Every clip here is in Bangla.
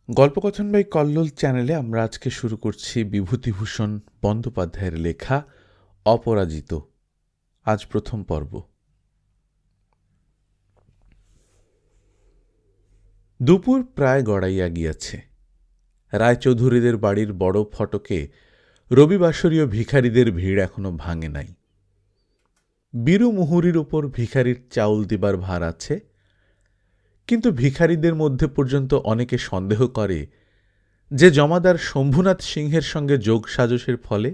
গল্পকথন বাই কল্লোল চ্যানেলে আমরা আজকে শুরু করছি বিভূতিভূষণ বন্দ্যোপাধ্যায়ের লেখা অপরাজিত। আজ প্রথম পর্ব। দুপুর প্রায় গড়াইয়া গিয়াছে। রায়চৌধুরীদের বাড়ির বড় ফটকে রবিবাসরীয় ভিখারিদের ভিড় এখনো ভাঙে নাই। বীরু মুহুরির ওপর ভিখারির চাউল দিবার ভার আছে, কিন্তু ভিখারিদের মধ্যে পর্যন্ত অনেকে সন্দেহ করে যে জমাদার শম্ভুনাথ সিংহের সঙ্গে যোগ সাজসের ফলে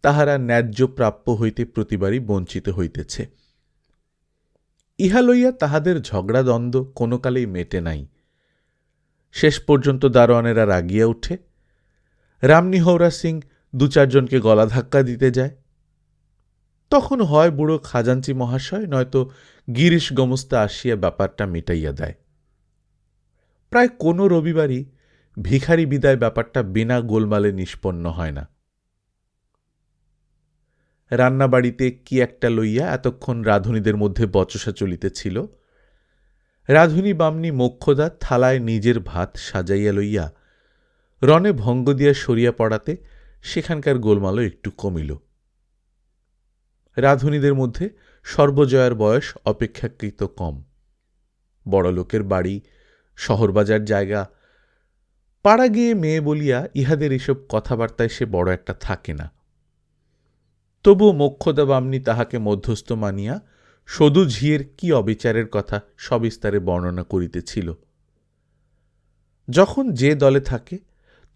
তাহারা ন্যায্য প্রাপ্য হইতে প্রতিবারই বঞ্চিত হইতেছে। ইহা লইয়া তাহাদের ঝগড়া দ্বন্দ্ব কোনো কালেই মেটে নাই। শেষ পর্যন্ত দারোয়ানেরা রাগিয়া উঠে। রামনিহৌরা সিং দু চারজনকে গলা ধাক্কা দিতে যায়। তখন হয় বুড়ো খাজাঞ্চি মহাশয় নয়তো গিরিশ গমস্তা আসিয়া ব্যাপারটা মিটাইয়া দেয়। প্রায় কোনো রবিবারই ভিখারি বিদায় ব্যাপারটা বিনা গোলমালে নিষ্পন্ন হয় না। রান্নাবাড়িতে কি একটা লইয়া এতক্ষণ রাঁধুনীদের মধ্যে বচসা চলিতেছিল। রাঁধুনী বামনি মোক্ষদা থালায় নিজের ভাত সাজাইয়া লইয়া রণে ভঙ্গ দিয়া সরিয়া পড়াতে সেখানকার গোলমালও একটু কমিল। রাঁধুনীদের মধ্যে সর্বজয়ার বয়স অপেক্ষাকৃত কম। বড়লোকের বাড়ি, শহরবাজার জায়গা, পাড়া গিয়ে মেয়ে বলিয়া ইহাদের এসব কথাবার্তায় সে বড় একটা থাকে না। তবুও মোক্ষদা বামনি তাহাকে মধ্যস্থ মানিয়া সদু ঝিয়ের কি অবিচারের কথা সবিস্তারে বর্ণনা করিতেছিল। যখন যে দলে থাকে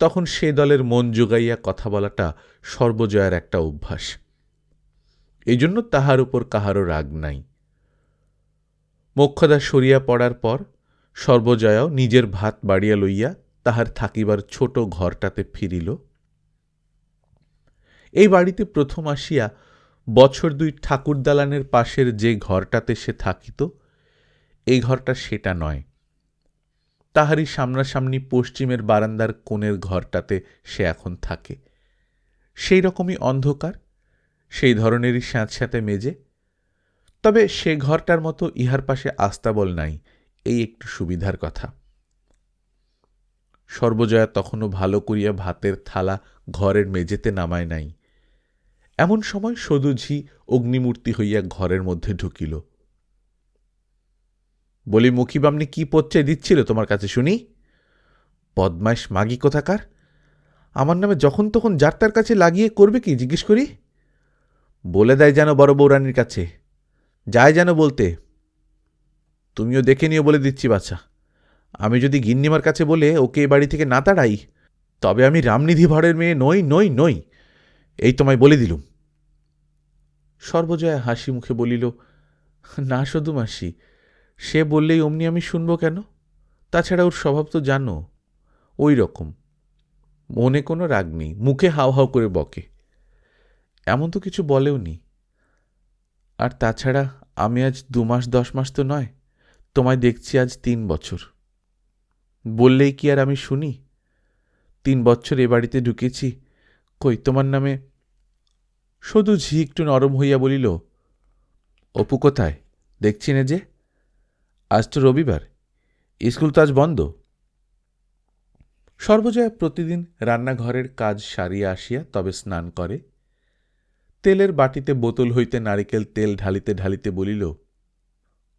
তখন সে দলের মন জোগাইয়া কথা বলাটা সর্বজয়ার একটা অভ্যাস। এই জন্য তাহার উপর কাহারও রাগ নাই। মোক্ষদা সরিয়া পড়ার পর সর্বজয়াও নিজের ভাত বাড়িয়া লইয়া তাহার থাকিবার ছোট ঘরটাতে ফিরিল। এই বাড়িতে প্রথম আসিয়া বছর দুই ঠাকুর দালানের পাশের যে ঘরটাতে সে থাকিত, এই ঘরটা সেটা নয়। তাহারই সামনাসামনি পশ্চিমের বারান্দার কোণের ঘরটাতে সে এখন থাকে। সেই রকমই অন্ধকার, সেই ধরনেরই স্যাঁতস্যাঁতে মেজে। তবে সে ঘরটার মতো ইহার পাশে আস্তাবল নাই, এই একটু সুবিধার কথা। সর্বজয়া তখনও ভালো করিয়া ভাতের থালা ঘরের মেঝেতে নামায় নাই। এমন সময় সদুঝি অগ্নিমূর্তি হইয়া ঘরের মধ্যে ঢুকিল। বলি, মুখী বামনি কি পচ্চে দিচ্ছিল তোমার কাছে শুনি? বদমাইশ মাগি কোথাকার! আমার নামে যখন তখন যার তার কাছে লাগিয়ে করবে কি জিজ্ঞেস করি? বলে দেয় যেন বড় বৌরানীর কাছে, যায় যেন বলতে। তুমিও দেখে নিও বলে দিচ্ছি বাছা। আমি যদি গিন্নিমার কাছে বলে ওকে এ বাড়ি থেকে না তাড়াই, তবে আমি রামনিধি ভাড়ের মেয়ে নই নই নই, এই তোমায় বলে দিলুম। সর্বজয়া হাসি মুখে বলিল, না সদু মাসি, সে বললেই অমনি আমি শুনব কেন? তাছাড়া ওর স্বভাব তো জানো, ওই রকম। মনে কোনো রাগ নেই, মুখে হাও হাও করে বকে। এমন তো কিছু বলেও নি। আর তাছাড়া আমি আজ 2 মাস 10 মাস তো নয়, তোমায় দেখছি আজ 3 বছর। বললেই কি আর আমি শুনি? 3 বছর এ বাড়িতে ঢুকেছি, কই তোমার নামে। শুধু ঝি একটু নরম হইয়া বলিল, অপু কোথায়? দেখছি না যে। আজ তো রবিবার, স্কুল তো আজ বন্ধ। সর্বজয়া প্রতিদিন রান্নাঘরের কাজ সারিয়া আসিয়া তবে স্নান করে। তেলের বাটিতে বোতল হইতে নারিকেল তেল ঢালিতে ঢালিতে বলিল,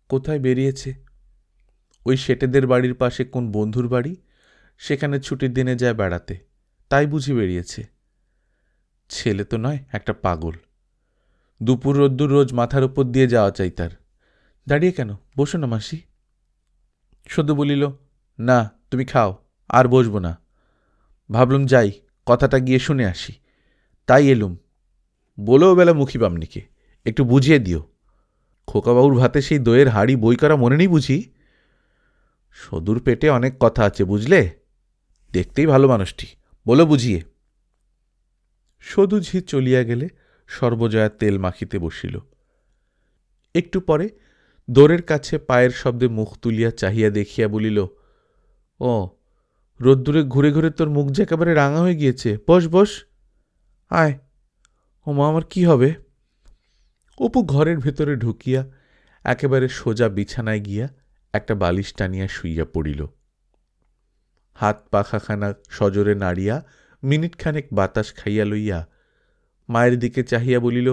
কোথায় বেরিয়েছে? ওই শেটেদের বাড়ির পাশে কোন বন্ধুর বাড়ি, সেখানে ছুটির দিনে যায় বেড়াতে, তাই বুঝি বেরিয়েছে। ছেলে তো নয়, একটা পাগল। দুপুর রোদ্দুর রোজ মাথার উপর দিয়ে যাওয়া চাই তার। দাঁড়িয়ে কেন, বসো না মাসি। শুধু বলিল, না তুমি খাও, আর বসব না। ভাবলুম যাই, কথাটা গিয়ে শুনে আসি, তাই এলুম। বলেও বেলা মুখী বামনিকে একটু বুঝিয়ে দিও। খোকাবাবুর ভাতে সেই দইয়ের হাড়ি বই করা মনে নেই বুঝি? সদুর পেটে অনেক কথা আছে বুঝলে, দেখতেই ভালো মানুষটি, বলো বুঝিয়ে। সদু ঝি চলিয়া গেলে সর্বজয়া তেল মাখিতে বসিল। একটু পরে দোরের কাছে পায়ের শব্দে মুখ তুলিয়া চাহিয়া দেখিয়া বলিল, ও রোদ্দুরে ঘুরে ঘুরে তোর মুখ যে একেবারে রাঙা হয়ে গিয়েছে, বস বস, আয়। ও মা, আমার কি হবে? অপু ঘরের ভেতরে ঢুকিয়া একেবারে সোজা বিছানায় গিয়া একটা বালিশ টানিয়া শুইয়া পড়িল। হাত পাখাখানা সজোরে নাড়িয়া মিনিটখানেক বাতাস খাইয়া লইয়া মায়ের দিকে চাহিয়া বলিল,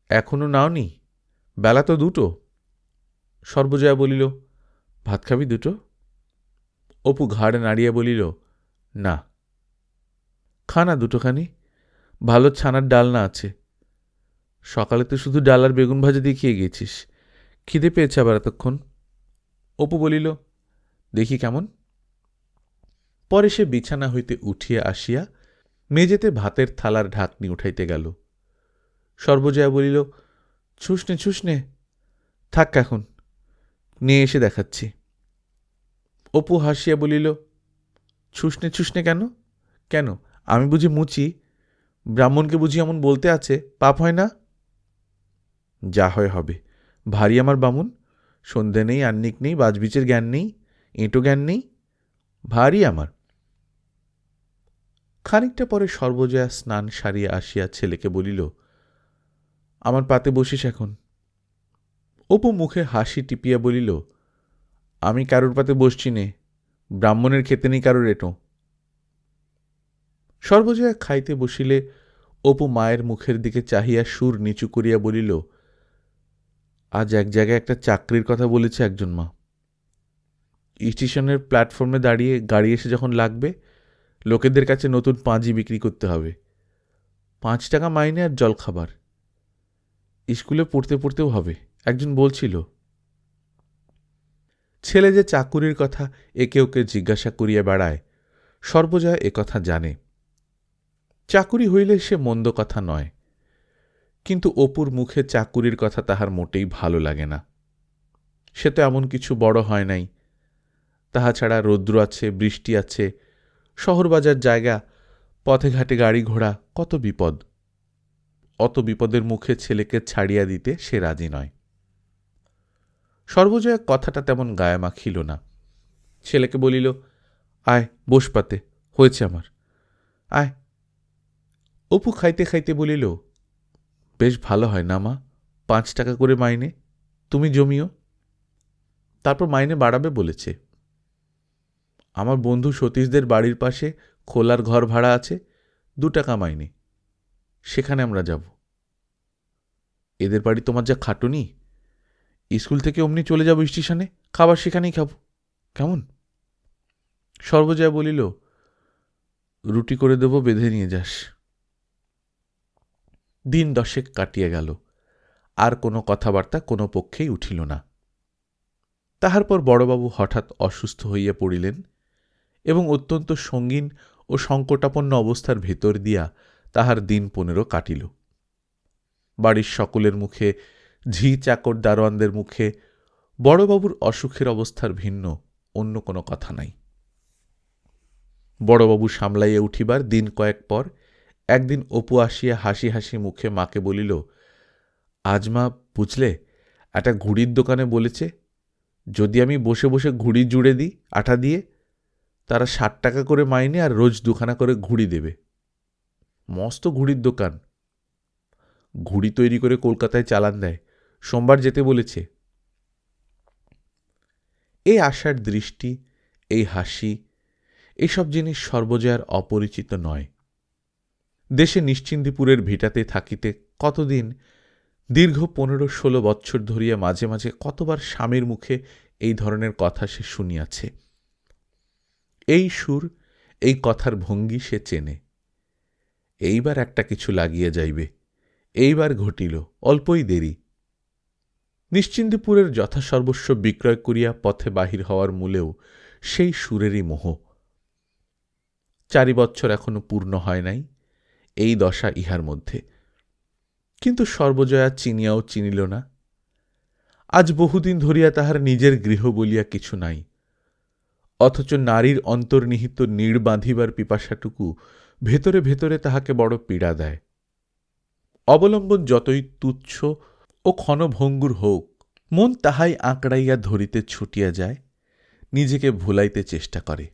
এখনো নাওনি? বেলা তো 2টো। সর্বজয়া বলিল, ভাত খাবি 2টো? অপু ঘাড় নাড়িয়া বলিল, না। খানা 2টোখানি, ভালো ছানার ডালনা আছে। সকালে তো শুধু ডাল আর বেগুন ভাজা দিয়ে খেয়ে গিয়েছিস, খিদে পেয়েছে আবার এতক্ষণ। অপু বলিল, দেখি কেমন। পরে সে বিছানা হইতে উঠিয়া আসিয়া মেজেতে ভাতের থালার ঢাকনি উঠাইতে গেল। সর্বজয়া বলিল, ছুসনে ছুসনে, থাক এখন, নিয়ে এসে দেখাচ্ছি। অপু হাসিয়া বলিল, ছুসনে ছুসনে কেন? কেন, আমি বুঝি মুচি? ব্রাহ্মণকে বুঝি এমন বলতে আছে, পাপ হয় না? যা হয় হবে, ভারী আমার বামুন, সন্ধে নেই, আন্নিক নেই, বাজবিচের জ্ঞান নেই, এঁটো জ্ঞান নেই, ভারী আমার। খানিকটা পরে সর্বজয়া স্নান সারিয়া আসিয়া ছেলেকে বলিল, আমার পাতে বসিস এখন। অপু মুখে হাসি টিপিয়া বলিল, আমি কারুর পাতে বসছি নে, ব্রাহ্মণের খেতে নেই কারুর এঁটো। সর্বজয়া খাইতে বসিলে অপু মায়ের মুখের দিকে চাহিয়া সুর নিচু করিয়া বলিল, আজ এক জায়গায় একটা চাকরির কথা বলেছে একজন মা। স্টেশনের প্ল্যাটফর্মে দাঁড়িয়ে গাড়ি এসে যখন লাগবে, লোকেদের কাছে নতুন পাঁজি বিক্রি করতে হবে। 5 টাকা মাইনে আর জলখাবার। স্কুলে পড়তে পড়তেও হবে, একজন বলছিল। ছেলে যে চাকুরির কথা একে ওকে জিজ্ঞাসা করিয়া বেড়ায়, সর্বজয়া একথা জানে। চাকুরি হইলে সে মন্দ কথা নয়, কিন্তু অপুর মুখে চাকুরির কথা তাহার মোটেই ভালো লাগে না। সে তো এমন কিছু বড় হয় নাই। তাহা ছাড়া রৌদ্র আছে, বৃষ্টি আছে, শহর বাজার জায়গা, পথে ঘাটে গাড়ি ঘোড়া, কত বিপদ। অত বিপদের মুখে ছেলেকে ছাড়িয়া দিতে সে রাজি নয়। সর্বজয়া কথাটা তেমন গায়ে মাখিল না। ছেলেকে বলিল, আয় বস পাতে, হয়েছে আমার, আয়। অপু খাইতে খাইতে বলিল, বেশ ভালো হয় না মা, 5 টাকা করে মাইনে, তুমি জমিও। তারপর মাইনে বাড়াবে বলেছে। আমার বন্ধু সতীশদের বাড়ির পাশে খোলার ঘর ভাড়া আছে, 2 টাকা মাইনে, সেখানে আমরা যাব। এদের বাড়ি তোমার যা খাটুনি, স্কুল থেকে অমনি চলে যাব স্টেশনে, খাবার সেখানেই খাব, কেমন? সর্বজয়া বলিল, রুটি করে দেব, বেঁধে নিয়ে যাস। দিন 10 কাটিয়া গেল, আর কোনো কথাবার্তা কোনো পক্ষেই উঠিল না। তাহার পর বড়বাবু হঠাৎ অসুস্থ হইয়া পড়িলেন এবং অত্যন্ত সঙ্গীন ও সংকটাপন্ন অবস্থার ভেতর দিয়া তাহার দিন 15 কাটিল। বাড়ির সকলের মুখে, ঝি চাকর দারোয়ানদের মুখে বড়বাবুর অসুখের অবস্থার ভিন্ন অন্য কোনো কথা নাই। বড়বাবু সামলাইয়া উঠিবার দিন কয়েক পর একদিন অপু আসিয়া হাসি হাসি মুখে মাকে বলিল, আজ মা বুঝলে, একটা ঘুড়ির দোকানে বলেছে, যদি আমি বসে বসে ঘুড়ি জুড়ে দিই আঠা দিয়ে, তারা 60 টাকা করে মাইনে আর রোজ 2খানা করে ঘুড়ি দেবে। মস্ত ঘুড়ির দোকান, ঘুড়ি তৈরি করে কলকাতায় চালান দেয়, সোমবার যেতে বলেছে। এই আশার দৃষ্টি, এই হাসি, এইসব জিনিস সর্বজয়ার অপরিচিত নয়। দেশে নিশ্চিন্দিপুরের ভিটাতে থাকিতে কতদিন, দীর্ঘ 15-16 বৎসর ধরিয়া মাঝে মাঝে কতবার স্বামীর মুখে এই ধরনের কথা সে শুনিয়াছে। এই সুর, এই কথার ভঙ্গি সে চেনে। এইবার একটা কিছু লাগিয়া যাইবে, এইবার ঘটিল, অল্পই দেরি। নিশ্চিন্দিপুরের যথাসর্বস্ব বিক্রয় করিয়া পথে বাহির হওয়ার মূলেও সেই সুরেরই মোহ। 4 বৎসর এখনো পূর্ণ হয় নাই, এই দশা ইহার মধ্যে। কিন্তু সর্বজয়া চিনিয়াও চিনিল না। আজ বহুদিন ধরিয়া তাহার নিজের গৃহ বলিয়া কিছু নাই, অথচ নারীর অন্তর্নিহিত নীড় বাঁধিবার পিপাসাটুকু ভেতরে ভেতরে তাহাকে বড় পীড়া দেয়। অবলম্বন যতই তুচ্ছ ও ক্ষণভঙ্গুর হোক, মন তাহাই আঁকড়াইয়া ধরিতে ছুটিয়া যায়, নিজেকে ভুলাইতে চেষ্টা করে।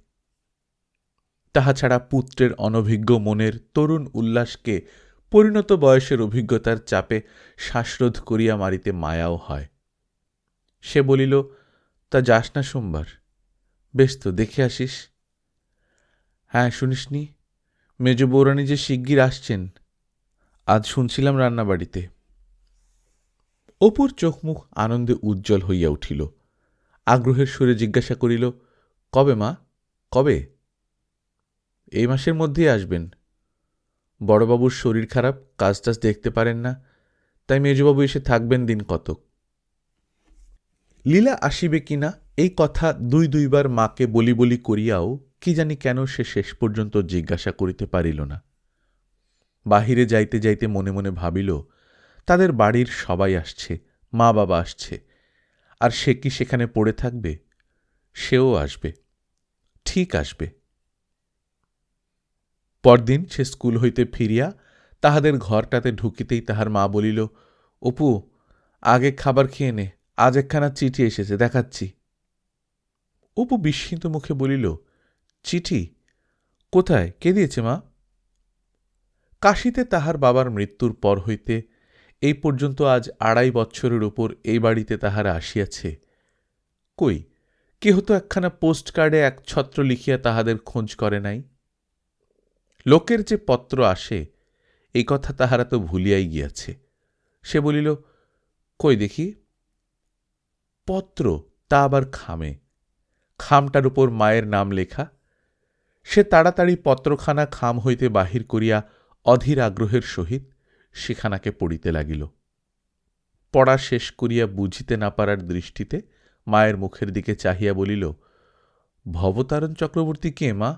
তাহা ছাড়া পুত্রের অনভিজ্ঞ মনের তরুণ উল্লাসকে পরিণত বয়সের অভিজ্ঞতার চাপে শ্বাসরোধ করিয়া মারিতে মায়াও হয়। সে বলিল, তা যাস না সোমবার? বেশ তো, দেখে আসিস। হ্যাঁ, শুনিসনি? মেজ বৌরানী যে শিগগির আসছেন, আজ শুনছিলাম রান্নাবাড়িতে। অপুর চোখ মুখ আনন্দে উজ্জ্বল হইয়া উঠিল। আগ্রহের সুরে জিজ্ঞাসা করিল, কবে মা, কবে? এই মাসের মধ্যেই আসবেন। বড়বাবুর শরীর খারাপ, কাজ টাজ দেখতে পারেন না, তাই মেজবাবু এসে থাকবেন দিন কতক। লীলা আসিবে কিনা এই কথা দুইবার মাকে বলি বলি করিয়াও কি জানি কেন সে শেষ পর্যন্ত জিজ্ঞাসা করিতে পারিল না। বাহিরে যাইতে যাইতে মনে মনে ভাবিল, তাদের বাড়ির সবাই আসছে, মা বাবা আসছে, আর সে কি সেখানে পড়ে থাকবে? সেও আসবে, ঠিক আসবে। পরদিন সে স্কুল হইতে ফিরিয়া তাহাদের ঘরটাতে ঢুকিতেই তাহার মা বলিল, অপু, আগে খাবার খেয়ে নে, আজ একখানা চিঠি এসেছে, দেখাচ্ছি। অপু বিস্মিত মুখে বলিল, চিঠি? কোথায়, কে দিয়েছে মা? কাশীতে তাহার বাবার মৃত্যুর পর হইতে এই পর্যন্ত আজ 2.5 বৎসরের উপর এই বাড়িতে তাহারা আসিয়াছে। কই, কেহ তো একখানা পোস্ট কার্ডে এক ছত্র লিখিয়া তাহাদের খোঁজ করে নাই। লোকের যে পত্র আসে এই কথা তাহারা তো ভুলিয়াই গিয়াছে। সে বলিল, কই দেখি। পত্র, তা আবার খামে, খামটার উপর মায়ের নাম লেখা। সে তাড়াতাড়ি পত্রখানা খাম হইতে বাহির করিয়া অধীর আগ্রহের সহিত সেখানাকে পড়িতে লাগিল। পড়া শেষ করিয়া বুঝিতে না পারার দৃষ্টিতে মায়ের মুখের দিকে চাহিয়া বলিল, ভবতারণ চক্রবর্তী কে মা?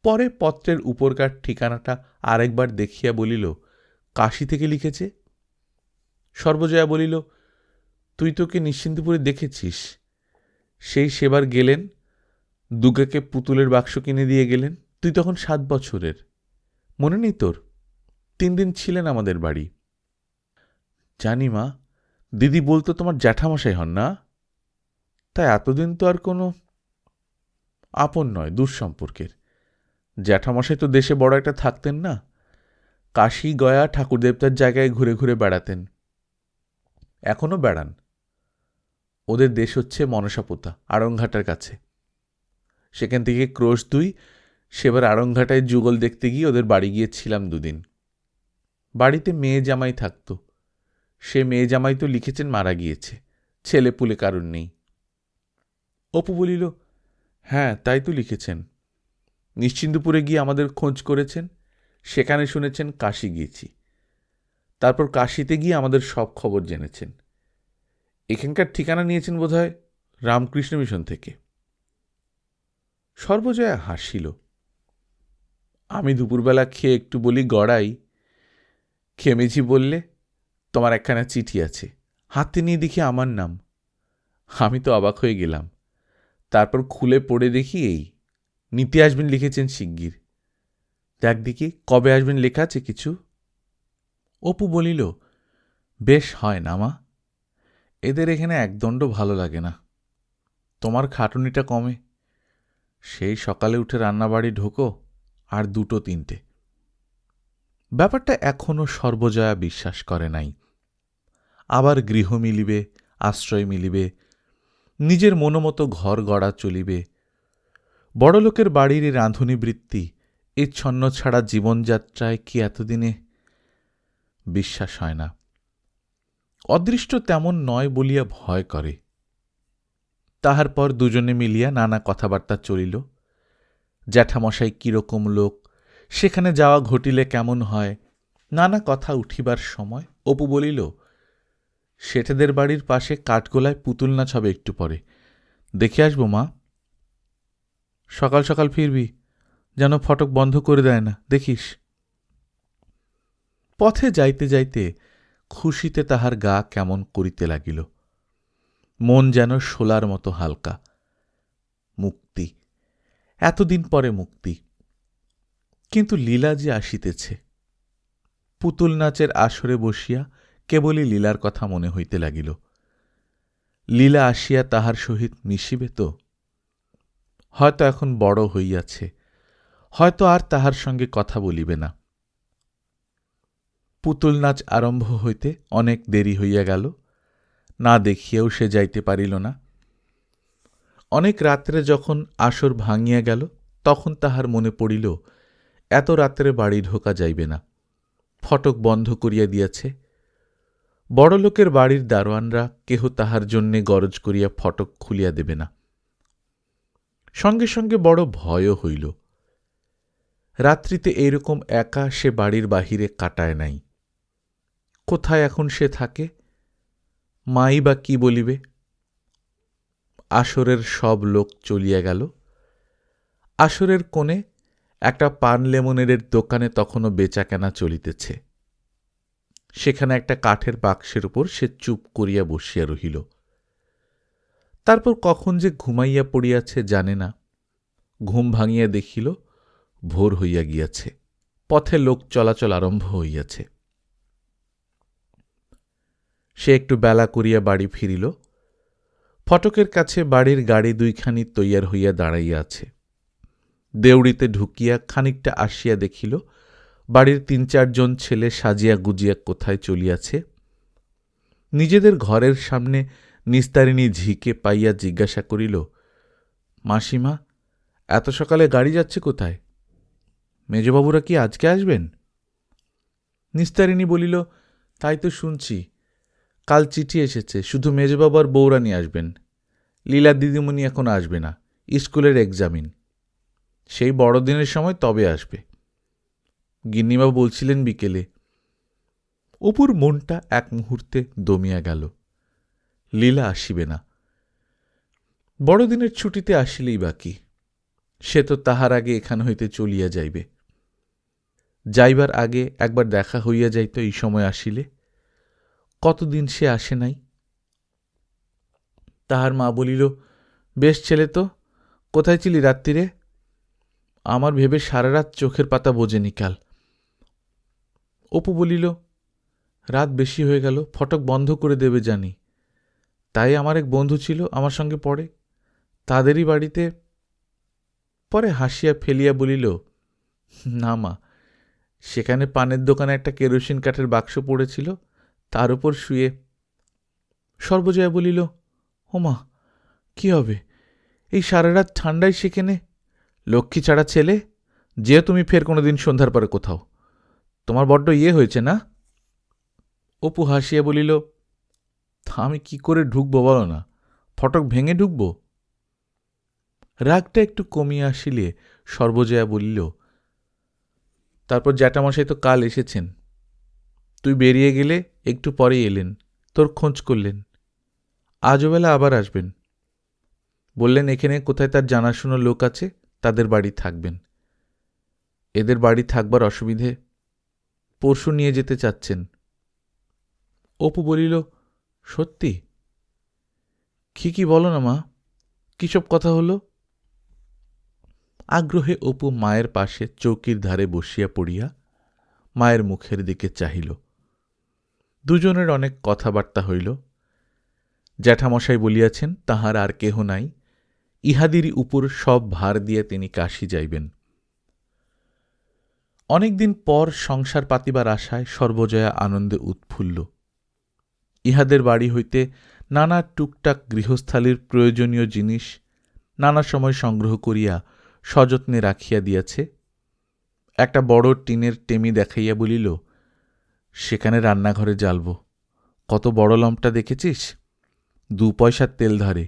পরে পত্রের উপরকার ঠিকানাটা আরেকবার দেখিয়া বলিল, কাশী থেকে লিখেছে। সর্বজয়া বলিল, তুই তোকে নিশ্চিন্তপুরে দেখেছিস? সেই সেবার গেলেন, দুর্গাকে পুতুলের বাক্স কিনে দিয়ে গেলেন, তুই তখন 7 বছরের। মনে নেই তোর? 3 দিন ছিলেন আমাদের বাড়ি। জানি মা, দিদি বলতো তোমার জ্যাঠামশাই হন না? তাই এতদিন তো আর কোনো আপন নয়, দূর সম্পর্কের। জ্যাঠামশাই তো দেশে বড় একটা থাকতেন না, কাশী গয়া ঠাকুরদেবতার জায়গায় ঘুরে ঘুরে বেড়াতেন, এখনো বেড়ান। ওদের দেশ হচ্ছে মনসাপোতা, আড়ংঘাটার কাছে। সেখান থেকে ক্রোশ 2, সেবার আড়ংঘাটায় যুগল দেখতে গিয়ে ওদের বাড়ি গিয়েছিলাম 2 দিন। বাড়িতে মেয়ে জামাই থাকত, সে মেয়ে জামাই তো লিখেছেন মারা গিয়েছে, ছেলে পুলে কারণ নেই। অপু বলিল, হ্যাঁ তাই তো লিখেছেন। নিশ্চিন্তপুরে গিয়ে আমাদের খোঁজ করেছেন, সেখানে শুনেছেন কাশী গিয়েছি, তারপর কাশীতে গিয়ে আমাদের সব খবর জেনেছেন। এখানকার ঠিকানা নিয়েছেন বোধহয় রামকৃষ্ণ মিশন থেকে। সর্বজয়া হাসিল। আমি দুপুরবেলা খেয়ে একটু বলি গড়াই, খেমেছি বললে, তোমার একখানা চিঠি আছে, হাতে নিয়ে দেখি আমার নাম। আমি তো অবাক হয়ে গেলাম। তারপর খুলে পড়ে দেখি এই নিতে আসবেন লিখেছেন শিগগির। দেখ দেখি কবে আসবেন লেখা আছে কিছু? অপু বলিল, বেশ হয় না মা, এদের এখানে একদণ্ড ভালো লাগে না। তোমার খাটুনিটা কমে, সেই সকালে উঠে রান্নাবাড়ি ঢোকো আর 2-3টে। ব্যাপারটা এখনো সর্বজয়া বিশ্বাস করে নাই। আবার গৃহ মিলিবে, আশ্রয় মিলিবে, নিজের মনোমতো ঘর গড়া চলিবে। বড়লোকের বাড়ির এই রাঁধুনি বৃত্তি, এই ছন্ন ছাড়া জীবনযাত্রায় কি এতদিনে? বিশ্বাস হয় না। অদৃষ্ট তেমন নয় বলিয়া ভয় করে। তাহার পর দুজনে মিলিয়া নানা কথাবার্তা চলিল। জ্যাঠামশাই কিরকম লোক, সেখানে যাওয়া ঘটিলে কেমন হয়, নানা কথা উঠিবার সময় অপু বলিল, শেঠেদের বাড়ির পাশে কাঠগোলায় পুতুল নাচ হবে একটু পরে, দেখে আসবো মা। সকাল সকাল ফিরবি, যেন ফটক বন্ধ করে দেয় না, দেখিস। পথে যাইতে যাইতে খুশিতে তাহার গা কেমন করিতে লাগিল, মন যেন শোলার মতো হালকা। মুক্তি, এতদিন পরে মুক্তি। কিন্তু লীলা যে আসিতেছে। পুতুল নাচের আসরে বসিয়া কেবলই লীলার কথা মনে হইতে লাগিল। লীলা আসিয়া তাহার সহিত মিশিবে তো? হয়তো এখন বড় হইয়াছে, হয়তো আর তাহার সঙ্গে কথা বলিবে না। পুতুল নাচ আরম্ভ হইতে অনেক দেরি হইয়া গেল, না দেখিয়াও সে যাইতে পারিল না। অনেক রাত্রে যখন আসর ভাঙিয়া গেল, তখন তাহার মনে পড়িল এত রাত্রে বাড়ি ঢোকা যাইবে না, ফটক বন্ধ করিয়া দিয়াছে। বড়লোকের বাড়ির দারোয়ানরা কেহ তাহার জন্যে গরজ করিয়া ফটক খুলিয়া দেবে না। সঙ্গে সঙ্গে বড় ভয়ও হইল। রাত্রিতে এইরকম একা সে বাড়ির বাহিরে কাটায় নাই। কোথায় এখন সে থাকে? মাই বা কি বলিবে? আসরের সব লোক চলিয়া গেল। আসরের কোণে একটা পান লেমনেরের দোকানে তখনও বেচাকেনা চলিতেছে। সেখানে একটা কাঠের বাক্সের উপর সে চুপ করিয়া বসিয়া রহিল। তারপর কখন যে ঘুমাইয়া পড়িয়াছে জানে না। ঘুম ভাঙিয়া দেখিল ভোর হইয়া গিয়াছে, পথে লোক চলাচল আরম্ভ হইয়াছে। সে একটু বেলা করিয়া বাড়ি ফিরিল। ফটকের কাছে বাড়ির গাড়ি দুইখানি তৈয়ার হইয়া দাঁড়াইয়া আছে। দেউড়িতে ঢুকিয়া খানিকটা আসিয়া দেখিল বাড়ির ৩-৪ জন ছেলে সাজিয়া গুজিয়া কোথায় চলিয়াছে। নিজেদের ঘরের সামনে নিস্তারিণী ঝিকে পাইয়া জিজ্ঞাসা করিল, মাসিমা, এত সকালে গাড়ি যাচ্ছে কোথায়? মেজবাবুরা কি আজকে আসবেন? নিস্তারিণী বলিল, তাই তো শুনছি। কাল চিঠি এসেছে, শুধু মেজবাবু আর বৌরানী আসবেন। লীলা দিদিমণি এখন আসবে না, স্কুলের এক্সামিন। সেই বড়দিনের সময় তবে আসবে। গিন্নিবাবু বলছিলেন বিকেলে। অপুর মনটা এক মুহূর্তে দমিয়া গেল। লীলা আসিবে না। বড়দিনের ছুটিতে আসিলেই বাকি। সে তো তাহার আগে এখান হইতে চলিয়া যাইবে। যাইবার আগে একবার দেখা হইয়া যাইত এই সময় আসিলে। কতদিন সে আসে নাই। তাহার মা বলিল, বেশ ছেলে তো, কোথায় ছিলি রাত্রিরে? আমার ভেবে সারা রাত চোখের পাতা বোঝেনি কাল। অপু বলিল, রাত বেশি হয়ে গেল, ফটক বন্ধ করে দেবে জানি। তাই আমার এক বন্ধু ছিল আমার সঙ্গে পড়ে, তাদেরই বাড়িতে। পরে হাসিয়া ফেলিয়া বলিল, না মা, সেখানে পানের দোকানে একটা কেরোসিন কাঠের বাক্স পড়েছিল, তার উপর শুয়ে। সর্বজয়া বলিল, ও মা, কি হবে এই সারা রাত ঠান্ডায় সেখানে? লক্ষ্মী ছাড়া ছেলে, যে তুমি ফের কোনোদিন সন্ধ্যার পরে কোথাও। তোমার বড্ড ইয়ে হয়েছে না? অপু হাসিয়া বলিল, আমি কি করে ঢুকবো বলো না, ফটক ভেঙে ঢুকব? রাগটা একটু কমিয়া আসিলে সর্বজয়া বলিল, তারপর জ্যাঠামশাই তো কাল এসেছেন। তুই বেরিয়ে গেলে একটু পরেই এলেন, তোর খোঁজ করলেন। আজও বেলা আবার আসবেন। বললেন এখানে কোথায় তার জানাশুনো লোক আছে, তাদের বাড়ি থাকবেন। এদের বাড়ি থাকবার অসুবিধে, পরশু নিয়ে যেতে চাচ্ছেন। অপু বলিল, সত্যি? কি বলো না মা, কি সব কথা হলো? আগ্রহে অপু মায়ের পাশে চৌকির ধারে বসিয়া পড়িয়া মায়ের মুখের দিকে চাহিল। দুজনের অনেক কথাবার্তা হইল। জ্যাঠামশাই বলিয়াছেন তাহার আর কেহ নাই, ইহাদেরই উপর সব ভার দিয়ে তিনি কাশী যাইবেন। অনেকদিন পর সংসার পাতিবার আশায় সর্বজয়া আনন্দে উৎফুল্ল। ইহাদের বাড়ি হইতে নানা টুকটাক গৃহস্থালির প্রয়োজনীয় জিনিস নানা সময় সংগ্রহ করিয়া সযত্নে রাখিয়া দিয়াছে। একটা বড় টিনের টেমি দেখাইয়া বলিল, সেখানে রান্নাঘরে জ্বালব। কত বড় লম্পটা দেখেছিস? 2 পয়সার তেল ধরে।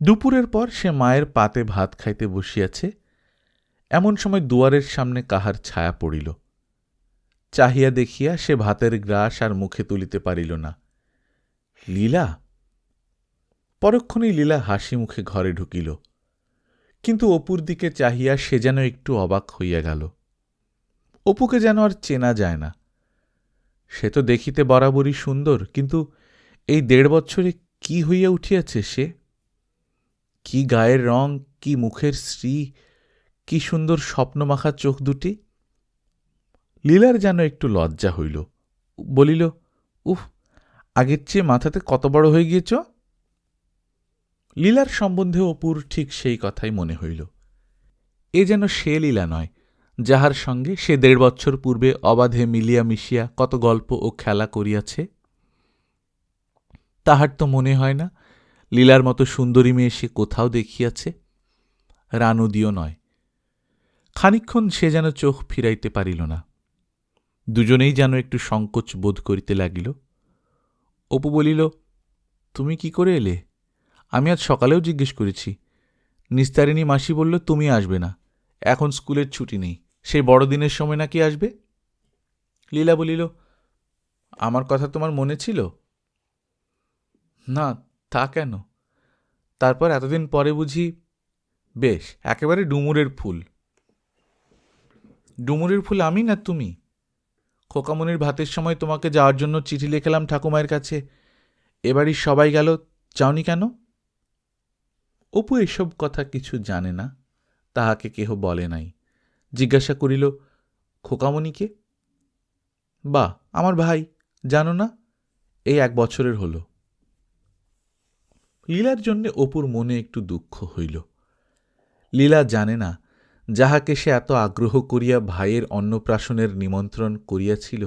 দুপুরের পর সে মায়ের পাতে ভাত খাইতে বসিয়াছে, এমন সময় দুয়ারের সামনে কাহার ছায়া পড়িল। চাহিয়া দেখিয়া সে ভাতের গ্রাস আর মুখে তুলিতে পারিল না। লীলা? পরক্ষণেই লীলা হাসি মুখে ঘরে ঢুকিল, কিন্তু অপুর দিকে চাহিয়া সে যেন একটু অবাক হইয়া গেল। অপুকে যেন আর চেনা যায় না। সে তো দেখিতে বরাবরই সুন্দর, কিন্তু এই 1.5 বছরে কি হইয়া উঠিয়াছে সে? কি গায়ের রং, কি মুখের শ্রী, কি সুন্দর স্বপ্নমাখা চোখ দুটি! লীলার যেন একটু লজ্জা হইল। বলিল, উফ, আগের চেয়ে মাথাতে কত বড় হয়ে গিয়েছ। লীলার সম্বন্ধে অপুর ঠিক সেই কথাই মনে হইল। এ যেন সে লীলা নয়, যাহার সঙ্গে সে 1.5 বছর পূর্বে অবাধে মিলিয়া মিশিয়া কত গল্প ও খেলা করিয়াছে। তাহার তো মনে হয় না লীলার মতো সুন্দরী মেয়ে সে কোথাও দেখিয়াছে? রানুদিও নয়। খানিকক্ষণ সে যেন চোখ ফিরাইতে পারিল না। দুজনেই যেন একটু সংকোচ বোধ করিতে লাগিল। অপু বলিল, তুমি কি করে এলে? আমি আজ সকালেও জিজ্ঞেস করেছি। নিস্তারিণী মাসি বলল তুমি আসবে না, এখন স্কুলের ছুটি নেই, সেই বড়দিনের সময় নাকি আসবে। লীলা বলিল, আমার কথা তোমার মনে ছিল? না, তা কেন? তারপর এতদিন পরে বুঝি? বেশ, একেবারে ডুমুরের ফুল। ডুমুরের ফুল আমি না তুমি? খোকামনির ভাতের সময় তোমাকে যাওয়ার জন্য চিঠি লিখলাম ঠাকুমায়ের কাছে, এবারই সবাই গেল, যাওনি কেন? অপু এসব কথা কিছু জানে না, তাহাকে কেহ বলে নাই। জিজ্ঞাসা করিল, খোকামনিকে? বা, আমার ভাই, জানো না? এই 1 বছরের হল। লীলার জন্যে অপুর মনে একটু দুঃখ হইল। লীলা জানে না, যাহাকে সে এত আগ্রহ করিয়া ভাইয়ের অন্নপ্রাশনের নিমন্ত্রণ করিয়াছিল,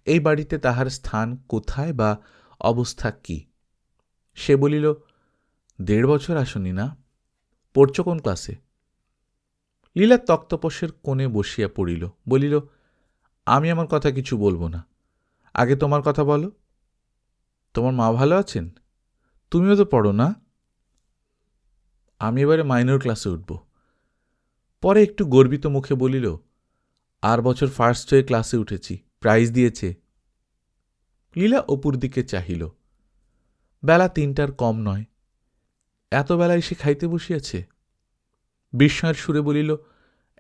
এই বাড়িতে তাহার স্থান কোথায় বা অবস্থা কি। সে বলিল, 1.5 বছর আসনি না? পড়ছ কোন ক্লাসে? লীলা তক্তপোষের কোণে বসিয়া পড়িল, বলিল, আমি আমার কথা কিছু বলবো না, আগে তোমার কথা বলো। তোমার মা ভালো আছেন? তুমিও তো পড়ো না? আমি এবারে মাইনর ক্লাসে উঠব। পরে একটু গর্বিত মুখে বলিল, আর বছর ফার্স্ট হয়ে ক্লাসে উঠেছি, প্রাইজ দিয়েছে। লীলা অপুর দিকে চাহিল। বেলা 3টার কম নয়, এত বেলায় সে খাইতে বসিয়াছে। বিস্ময়ের সুরে বলিল,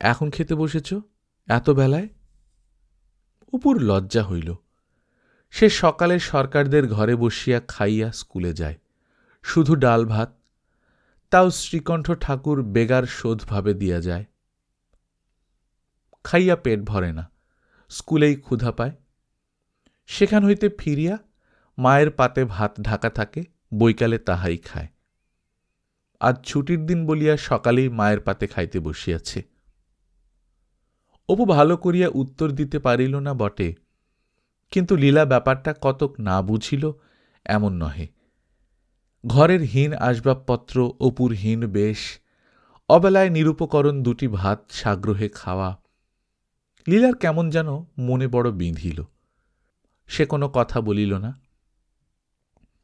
এখন খেতে বসেছ এত বেলায়? অপুর লজ্জা হইল। সে সকালে সরকারদের ঘরে বসিয়া খাইয়া স্কুলে যায়, শুধু ডাল ভাত, তাও শ্রীকণ্ঠ ঠাকুর বেগার শোধ ভাবে দিয়া যায়। খাইয়া পেট ভরে না, স্কুলেই ক্ষুধা পায়। সেখান হইতে ফিরিয়া মায়ের পাতে ভাত ঢাকা থাকে, বৈকালে তাহাই খায়। আজ ছুটির দিন বলিয়া সকালেই মায়ের পাতে খাইতে বসিয়াছে। অপু ভালো করিয়া উত্তর দিতে পারিল না বটে, কিন্তু লীলা ব্যাপারটা কতক না বুঝিল এমন নহে। ঘরের হীন আসবাবপত্র, অপুর হীন বেশ, অবেলায় নিরুপকরণ 2টি ভাত সাগ্রহে খাওয়া, লীলার কেমন যেন মনে বড় বিঁধিল। সে কোনো কথা বলিল না।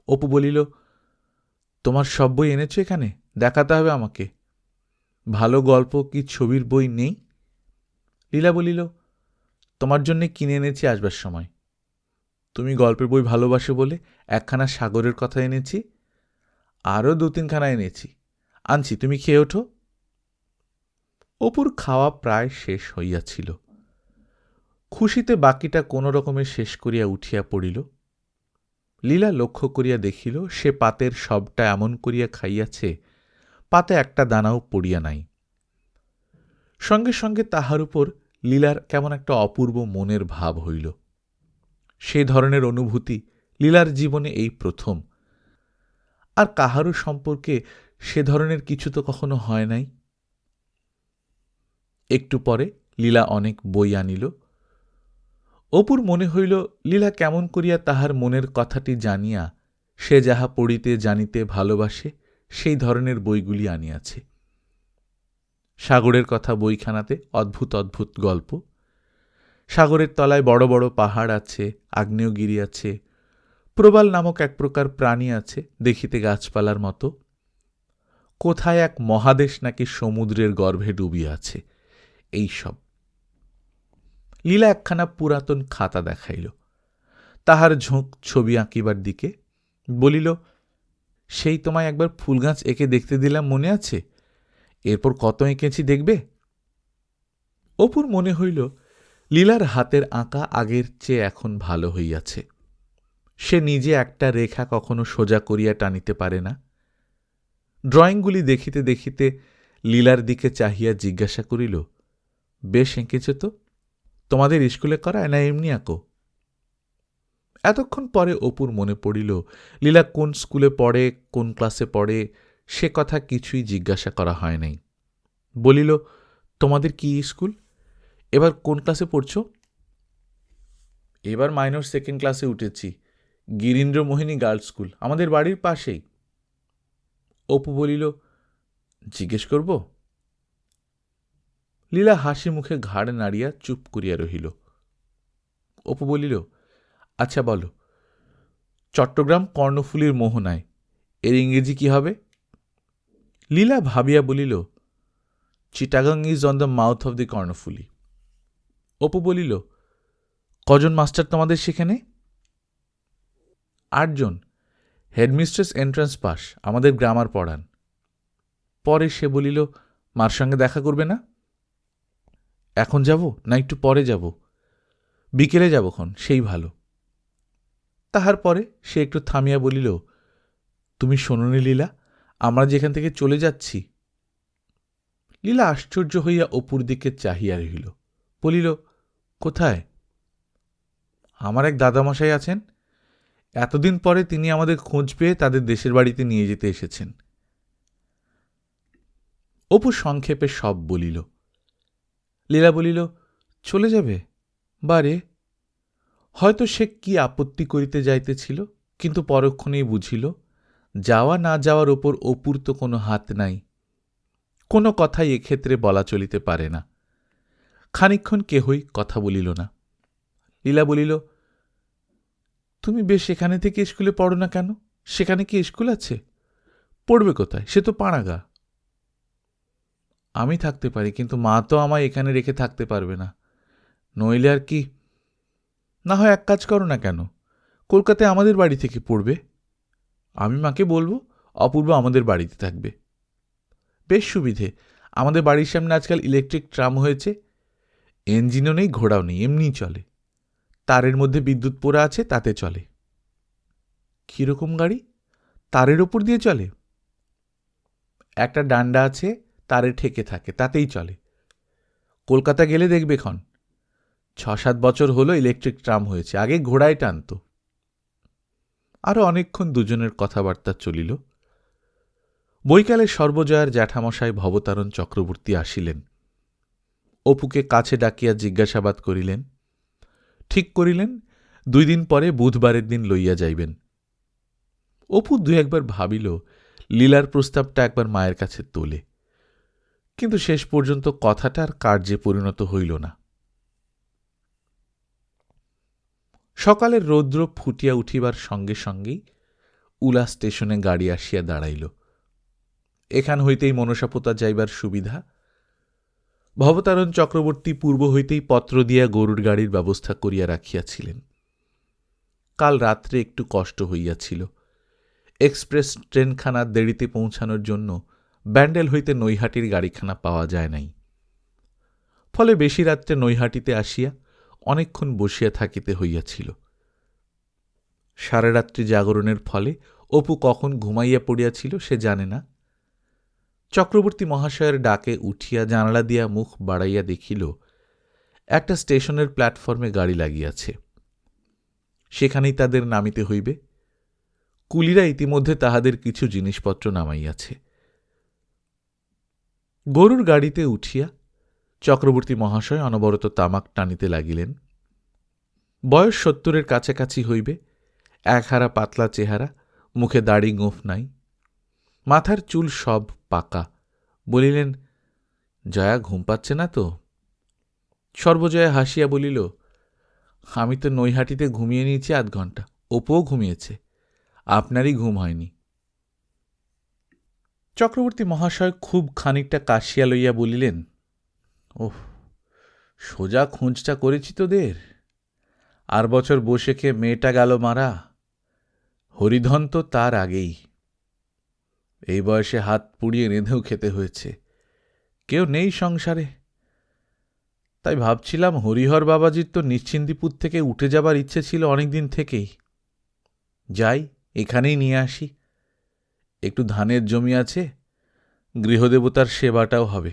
অপু বলিল, তোমার সব বই এনেছ এখানে? দেখাতে হবে আমাকে। ভালো গল্প কি ছবির বই নেই? লীলা বলিল, তোমার জন্যে কিনে এনেছি আসবার সময়। তুমি গল্পের বই ভালোবাসো বলে 1খানা সাগরের কথা এনেছি, আরও 2-3খানা এনেছি, আনছি, তুমি খেয়ে ওঠো। অপুর খাওয়া প্রায় শেষ হইয়াছিল। খুশিতে বাকিটা কোনো রকমে শেষ করিয়া উঠিয়া পড়িল। লীলা লক্ষ্য করিয়া দেখিল, সে পাতের সবটা এমন করিয়া খাইয়াছে, পাতে একটা দানাও পড়িয়া নাই। সঙ্গে সঙ্গে তাহার উপর লীলার কেমন একটা অপূর্ব মনের ভাব হইল। সে ধরনের অনুভূতি লীলার জীবনে এই প্রথম। আর কাহারও সম্পর্কে সে ধরনের কিছু তো কখনো হয় নাই। একটু পরে লীলা অনেক বই আনিল। অপুর মনে হইল, লীলা কেমন করিয়া তাহার মনের কথাটি জানিয়া সে যাহা পড়িতে জানিতে ভালোবাসে সেই ধরনের বইগুলি আনিয়াছে। সাগরের কথা বইখানাতে অদ্ভুত অদ্ভুত গল্প। সাগরের তলায় বড় বড় পাহাড় আছে, আগ্নেয়গিরি আছে, প্রবাল নামক এক প্রকার প্রাণী আছে, দেখিতে গাছপালার মতো। কোথায় এক মহাদেশ নাকি সমুদ্রের গর্ভে ডুবিয়া আছে, এই সব। লীলা একখানা পুরাতন খাতা দেখাইল। তাহার ঝোঁক ছবি আঁকিবার দিকে। বলিল, সেই তোমায় একবার ফুল গাছ এঁকে দেখতে দিলাম, মনে আছে? এরপর কত এঁকেছি দেখবে। অপুর মনে হইল, লীলার হাতের আঁকা আগের চেয়ে এখন ভালো হইয়াছে। সে নিজে একটা রেখা কখনো সোজা করিয়া টানিতে পারে না। ড্রয়িংগুলি দেখিতে দেখিতে লীলার দিকে চাহিয়া জিজ্ঞাসা করিল, বেশ এঁকেছ তো? তোমাদের স্কুলে করায় না এমনি আঁকো? এতক্ষণ পরে অপুর মনে পড়িল, লীলা কোন স্কুলে পড়ে, কোন ক্লাসে পড়ে, সে কথা কিছুই জিজ্ঞাসা করা হয় নাই। বলিল, তোমাদের কি স্কুল? এবার কোন ক্লাসে পড়ছ? এবার মাইনর 2nd ক্লাসে উঠেছি, গিরীন্দ্র মোহিনী গার্লস স্কুল, আমাদের বাড়ির পাশেই। অপু বলিল, জিজ্ঞেস করব? লীলা হাসি মুখে ঘাড় নাড়িয়া চুপ করিয়া রহিল। অপু বলিল, আচ্ছা বলো, চট্টগ্রাম কর্ণফুলীর মোহনায় এর ইংরেজি কি হবে? লীলা ভাবিয়া বলিল, Chittagong is on the mouth of the Karnaphuli. Apu বলিল, কজন মাস্টার তোমাদের সেখানে? 8 জন। হেডমিস্ট্রেস এন্ট্রান্স পাস, আমাদের গ্রামার পড়ান। পরে সে বলিল, মার সঙ্গে দেখা করবে না? এখন যাব না একটু পরে যাব? বিকেলে যাবক্ষণ, সেই ভালো। তাহার পরে সে একটু থামিয়া বলিল, তুমি শোনোনি লীলা, আমরা যেখান থেকে চলে যাচ্ছি? লীলা আশ্চর্য হইয়া অপুর দিকে চাহিয়া রহিল, বলিল, কোথায়? আমার এক দাদামশাই আছেন, এতদিন পরে তিনি আমাদের খোঁজ পেয়ে তাদের দেশের বাড়িতে নিয়ে যেতে এসেছেন। অপু সংক্ষেপে সব বলিল। লীলা বলিল, চলে যাবে? বারে, হয়তো সে কি আপত্তি করিতে যাইতেছিল, কিন্তু পরক্ষণেই বুঝিল যাওয়া না যাওয়ার ওপর অপুর তো কোনো হাত নাই, কোনো কথাই এক্ষেত্রে বলা চলিতে পারে না। খানিকক্ষণ কেহই কথা বলিল না। লীলা বলিল, তুমি বেশ এখানে থেকে স্কুলে পড়ো না কেন? সেখানে কি স্কুল আছে? পড়বে কোথায়? সে তো পাড়াগা। আমি থাকতে পারি, কিন্তু মা তো আমায় এখানে রেখে থাকতে পারবে না। নইলে আর কি, না হয় এক কাজ করো না কেন, কলকাতায় আমাদের বাড়ি থেকে পড়বে। আমি মাকে বলবো অপূর্ব আমাদের বাড়িতে থাকবে। বেশ সুবিধে, আমাদের বাড়ির সামনে আজকাল ইলেকট্রিক ট্রাম হয়েছে, ইঞ্জিনও নেই, ঘোড়াও নেই, এমনিই চলে। তারের মধ্যে বিদ্যুৎ পোড়া আছে, তাতে চলে। কীরকম গাড়ি? তারের ওপর দিয়ে চলে? একটা ডান্ডা আছে, তারে ঠেকে থাকে, তাতেই চলে। কলকাতা গেলে দেখবে ক্ষণ, 6-7 বছর হলো ইলেকট্রিক ট্রাম হয়েছে, আগে ঘোড়ায় টানত। আরও অনেকক্ষণ দুজনের কথাবার্তা চলিল। বৈকালে সর্বজয়ার জ্যাঠামশাই ভবতারণ চক্রবর্তী আসিলেন। অপুকে কাছে ডাকিয়া জিজ্ঞাসাবাদ করিলেন। ঠিক করিলেন 2 দিন পরে বুধবারের দিন লইয়া যাইবেন। অপু 2-1 ভাবিল লীলার প্রস্তাবটা একবার মায়ের কাছে তোলে, কিন্তু শেষ পর্যন্ত কথাটা আর কার্যে পরিণত হইল না। সকালের রৌদ্র ফুটিয়া উঠিবার সঙ্গে সঙ্গেই উলা স্টেশনে গাড়ি আসিয়া দাঁড়াইল। এখান হইতেই মনসাপোতা যাইবার সুবিধা। ভবতারণ চক্রবর্তী পূর্ব হইতেই পত্র দিয়া গরুর গাড়ির ব্যবস্থা করিয়া রাখিয়াছিলেন। কাল রাত্রে একটু কষ্ট হইয়াছিল। এক্সপ্রেস ট্রেনখানা দেরিতে পৌঁছানোর জন্য ব্যান্ডেল হইতে নৈহাটির গাড়িখানা পাওয়া যায় নাই। ফলে বেশি রাত্রে নৈহাটিতে আসিয়া অনেকক্ষণ বসিয়া থাকিতে হইয়াছিল। সারারাত্রি জাগরণের ফলে অপু কখন ঘুমাইয়া পড়িয়াছিল সে জানে না। চক্রবর্তী মহাশয়ের ডাকে উঠিয়া জানালা দিয়া মুখ বাড়াইয়া দেখিল একটা স্টেশনের প্ল্যাটফর্মে গাড়ি লাগিয়াছে। সেখানেই তাদের নামিতে হইবে। কুলিরা ইতিমধ্যে তাহাদের কিছু জিনিসপত্র নামাইয়াছে। গরুর গাড়িতে উঠিয়া চক্রবর্তী মহাশয় অনবরত তামাক টানিতে লাগিলেন। বয়স 70-এর কাছাকাছি হইবে, একহারা পাতলা চেহারা, মুখে দাড়ি গোঁফ নাই, মাথার চুল সব পাকা। বলিলেন, জয়া ঘুম পাচ্ছে না তো? সর্বজয়া হাসিয়া বলিল, আমি তো নৈহাটিতে ঘুমিয়ে নিয়েছি 8 ঘণ্টা, অপুও ঘুমিয়েছে, আপনারই ঘুম হয়নি। চক্রবর্তী মহাশয় খুব খানিকটা কাশিয়া লইয়া বলিলেন, ওহ, সোজা খোঁজটা করেছি তোদের। আর বছর বসে খেয়ে মেয়েটা গেল মারা, হরিধন তো তার আগেই। এই বয়সে হাত পুড়িয়ে রেঁধেও খেতে হয়েছে, কেউ নেই সংসারে। তাই ভাবছিলাম হরিহর বাবাজির তো নিশ্চিন্দিপুর থেকে উঠে যাবার ইচ্ছে ছিল অনেকদিন থেকেই। যাই, এখানেই নিয়ে আসি। একটু ধানের জমি আছে, গৃহদেবতার সেবাটাও হবে।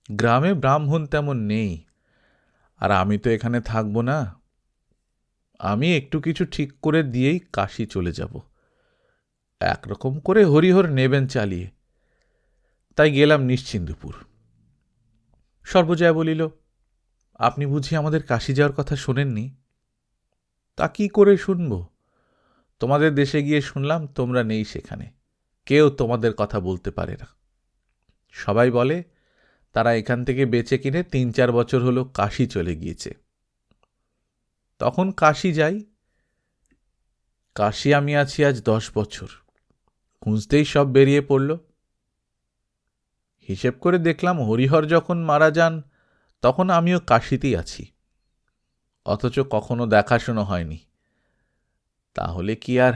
গ্রামে ব্রাহ্মণ তেমন নেই, আর আমি তো এখানে থাকব না। আমি একটু কিছু ঠিক করে দিয়েই কাশী চলে যাব। একরকম করে হরিহর নেবেন চালিয়ে। তাই গেলাম নিশ্চিন্দপুর। সর্বজয়া বলিল, আপনি বুঝি আমাদের কাশী যাওয়ার কথা শোনেননি? তা কি করে শুনব? তোমাদের দেশে গিয়ে শুনলাম তোমরা নেই সেখানে। কেউ তোমাদের কথা বলতে পারে না। সবাই বলে তারা এখান থেকে বেচে কিনে 3-4 বছর হলো কাশী চলে গিয়েছে। তখন কাশী যাই। কাশী আমি আছি আজ 10 বছর। খুঁজতেই সব বেরিয়ে পড়ল। হিসেব করে দেখলাম হরিহর যখন মারা যান তখন আমিও কাশীতেই আছি, অথচ কখনো দেখাশোনা হয়নি। তাহলে কি আর?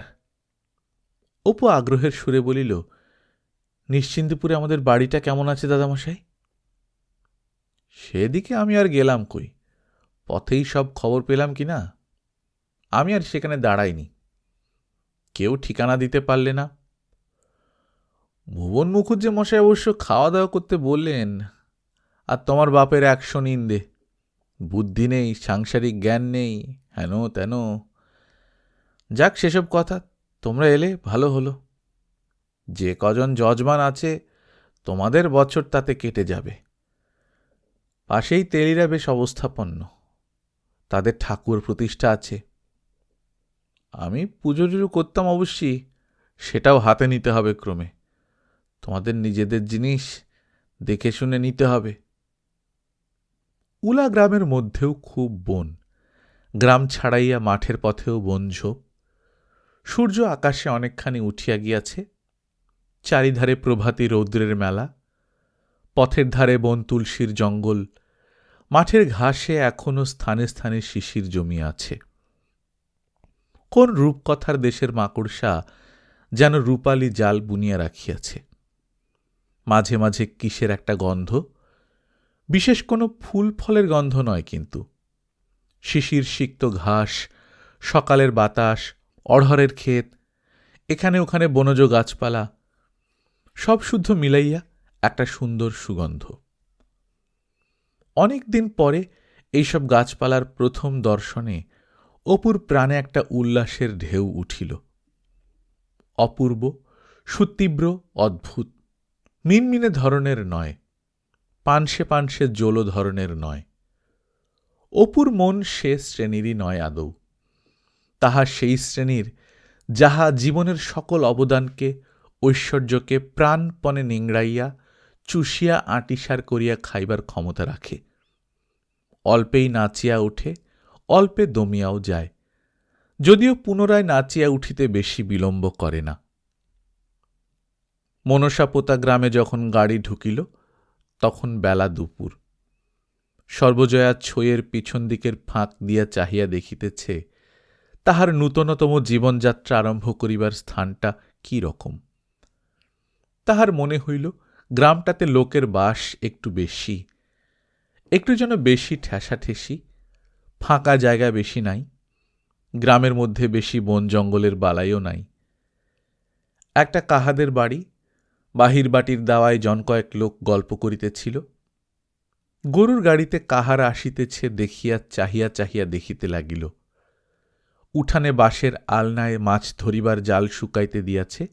অপু আগ্রহের সুরে বলিল, নিশ্চিন্তপুরে আমাদের বাড়িটা কেমন আছে দাদামশাই? সেদিকে আমি আর গেলাম কই, পথেই সব খবর পেলাম কি না। আমি আর সেখানে দাঁড়াইনি। কেউ ঠিকানা দিতে পারলে না। ভুবন মুখুজ্জে মশাই অবশ্য খাওয়া দাওয়া করতে বললেন, আর তোমার বাপের 100 নিন্দে। বুদ্ধি নেই, সাংসারিক জ্ঞান নেই, হেন তেন। যাক সেসব কথা, তোমরা এলে ভালো হলো। যে কজন যজমান আছে তোমাদের বছর তাতে কেটে যাবে। পাশেই তেলিরা বেশ অবস্থাপন্ন, তাদের ঠাকুর প্রতিষ্ঠা আছে। আমি পুজো টুজো করতাম অবশ্যই, সেটাও হাতে নিতে হবে ক্রমে। তোমাদের নিজেদের জিনিস দেখে শুনে নিতে হবে। উলা গ্রামের মধ্যেও খুব বন, গ্রাম ছাড়াইয়া মাঠের পথেও বনঝোপ। সূর্য আকাশে অনেকখানি উঠিয়া গিয়াছে। চারিধারে প্রভাতী রৌদ্রের মেলা। পথের ধারে বন তুলসীর জঙ্গল। মাঠের ঘাসে এখনো স্থানে স্থানে শিশির জমিয়া আছে। কোন রূপকথার দেশের মাকড়সা যেন রূপালী জাল বুনিয়া রাখিয়াছে। মাঝে মাঝে কিসের একটা গন্ধ, বিশেষ কোনো ফুল ফলের গন্ধ নয়, কিন্তু শিশির সিক্ত ঘাস, সকালের বাতাস, অড়হরের ক্ষেত, এখানে ওখানে বনজ গাছপালা, সব শুদ্ধ মিলাইয়া একটা সুন্দর সুগন্ধ। অনেক দিন পরে এইসব গাছপালার প্রথম দর্শনে অপুর প্রাণে একটা উল্লাসের ঢেউ উঠিল। অপূর্ব, সুতীব্র, অদ্ভুত, মিনমিনে ধরনের নয়, পানসে পানসে জোলো ধরনের নয়। অপুর মন সে শ্রেণীরই নয় আদৌ। তাহা সেই শ্রেণীর যাহা জীবনের সকল অবদানকে, ঐশ্বর্যকে প্রাণপণে নিংড়াইয়া চুষিয়া আঁটিসার করিয়া খাইবার ক্ষমতা রাখে। অল্পেই নাচিয়া উঠে, অল্পে দমিয়াও যায়, যদিও পুনরায় নাচিয়া উঠিতে বেশি বিলম্ব করে না। মনসাপোতা গ্রামে যখন গাড়ি ঢুকিল তখন বেলা দুপুর। সর্বজয়া ছইয়ের পিছন দিকের ফাঁক দিয়া চাহিয়া দেখিতেছে তাহার নূতনতম জীবনযাত্রা আরম্ভ করিবার স্থানটা কি রকম। তাহার মনে হইল গ্রামটাতে লোকের বাস একটু বেশি, একটু যেন বেশি ঠেসাঠেসি, ফাঁকা জায়গা বেশি নাই, গ্রামের মধ্যে বেশি বন জঙ্গলের বালাইও নাই। একটা কাহাদের বাড়ি, বাহির বাটির দাওয়ায় জন কয়েক লোক গল্প করিতেছিল। গরুর গাড়িতে কাহারা আসিতেছে দেখিয়া চাহিয়া চাহিয়া দেখিতে লাগিল। উঠানে বাঁশের আলনায় মাছ ধরিবার জাল শুকাইতে দিয়াছে,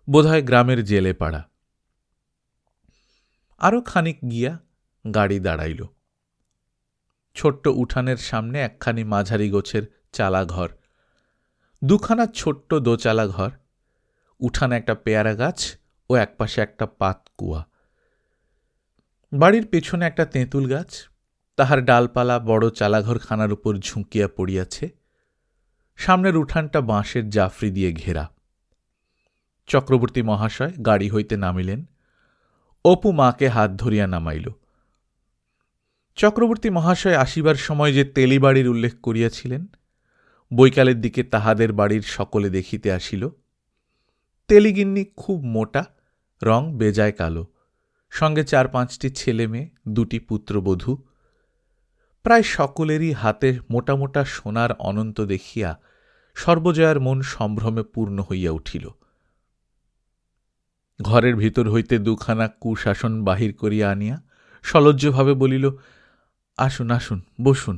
বোধহয় গ্রামের জেলে পাড়া। আরও খানিক গিয়া গাড়ি দাঁড়াইল। ছোট্ট উঠানের সামনে একখানি মাঝারি গোছের চালা ঘর, দুখানা ছোট্ট দোচালা ঘর, উঠানে একটা পেয়ারা গাছ ও একপাশে একটা পাত কুয়া। বাড়ির পেছনে একটা তেঁতুল গাছ, তাহার ডালপালা বড় চালাঘরখানার উপর ঝুঁকিয়া পড়িয়াছে। সামনের উঠানটা বাঁশের জাফরি দিয়ে ঘেরা। চক্রবর্তী মহাশয় গাড়ি হইতে নামিলেন। অপু মাকে হাত ধরিয়া নামাইল। চক্রবর্তী মহাশয় আসিবার সময় যে তেলি বাড়ির উল্লেখ করিয়াছিলেন, বৈকালের দিকে তাহাদের বাড়ির সকলে দেখিতে আসিল। তেলিগিন্নি খুব মোটা, রং বেজায় কালো, সঙ্গে 4-5টি ছেলে মেয়ে, 2টি পুত্রবধূ। প্রায় সকলেরই হাতে মোটা মোটা সোনার অনন্ত দেখিয়া সর্বজয়ার মন সম্ভ্রমে পূর্ণ হইয়া উঠিল। ঘরের ভিতর হইতে 2খানা কুশাসন বাহির করিয়া আনিয়া সলজ্জভাবে বলিল, আসুন আসুন, বসুন।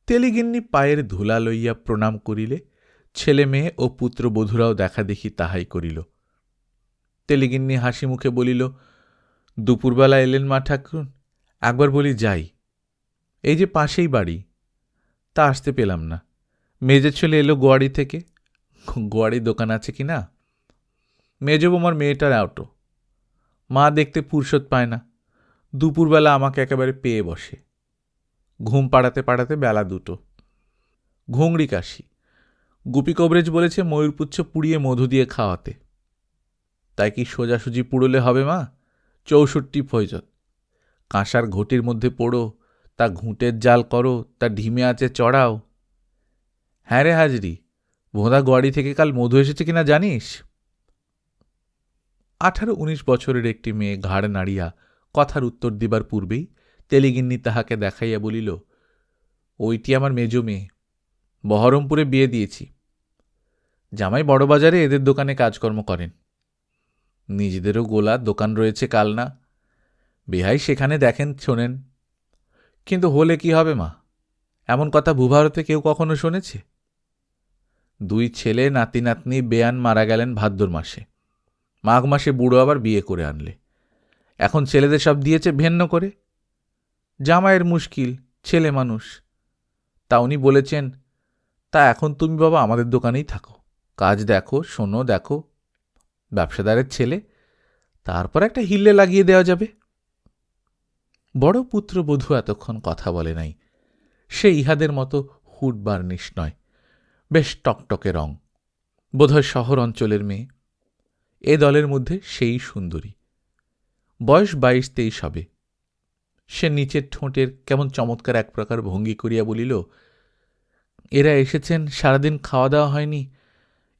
তেলিগিন্নি পায়ের ধুলা লইয়া প্রণাম করিলে ছেলে মেয়ে ও পুত্রবধূরাও দেখা দেখি তাহাই করিল। তেলিগিন্নি হাসি মুখে বলিল, দুপুরবেলা এলেন মা ঠাকুর, একবার বলি যাই। এই যে পাশেই বাড়ি, তা আসতে পেলাম না। মেজে ছেলে এলো গোয়াড়ি থেকে, গোয়াড়ি দোকান আছে কি না? মেজ বৌমার মেয়েটার আউটো। মা দেখতে ফুরসত পায় না, দুপুরবেলা আমাকে একেবারে পেয়ে বসে। ঘুম পাড়াতে পাড়াতে বেলা 2টো। ঘুংড়ি কাশি। গুপি কবরেজ বলেছে ময়ূরপুচ্ছ পুড়িয়ে মধু দিয়ে খাওয়াতে। তাই কি সোজাসুজি পুড়লে হবে মা? 64 ফৈজত। কাঁসার ঘটির মধ্যে পোড়ো, তা ঘুঁটের জাল করো, তা ঢিমে আছে চড়াও। হ্যাঁ রে হাজরি, ভোঁদা গোয়াড়ি থেকে কাল মধু এসেছে কিনা জানিস? 18-19 বছরের একটি মেয়ে ঘাড় নাড়িয়া কথার উত্তর দিবার পূর্বেই তেলিগিন্নি তাহাকে দেখাইয়া বলিল, ওইটি আমার মেজ মেয়ে, বহরমপুরে বিয়ে দিয়েছি। জামাই বড়বাজারে এদের দোকানে কাজকর্ম করেন। নিজেদেরও গোলা দোকান রয়েছে কালনা, বেহাই সেখানে দেখেন শোনেন। কিন্তু হলে কি হবে মা? এমন কথা ভূভারতে কেউ কখনো শুনেছে? 2 ছেলে নাতি নাতনি বেয়ান মারা গেলেন ভাদ্র মাসে, মাঘ মাসে বুড়ো আবার বিয়ে করে আনলে। এখন ছেলেদের সব দিয়েছে ভেন্ন করে। জামাইয়ের মুশকিল, ছেলে মানুষ। তা উনি বলেছেন, তা এখন তুমি বাবা আমাদের দোকানেই থাকো, কাজ দেখো, শোনো, দেখো। ব্যবসাদারের ছেলে, তারপর একটা হিল্লে লাগিয়ে দেওয়া যাবে। বড় পুত্রবধূ এতক্ষণ কথা বলে নাই। সে ইহাদের মতো হুড বার্নিশ নয়, বেশ টকটকে রং, বোধহয় শহর অঞ্চলের মেয়ে। এ দলের মধ্যে সেই সুন্দরী। বয়স 22-23 হবে। সে নিচের ঠোঁটের কেমন চমৎকার এক প্রকার ভঙ্গি করিয়া বলিল, এরা এসেছেন, সারাদিন খাওয়া দাওয়া হয়নি,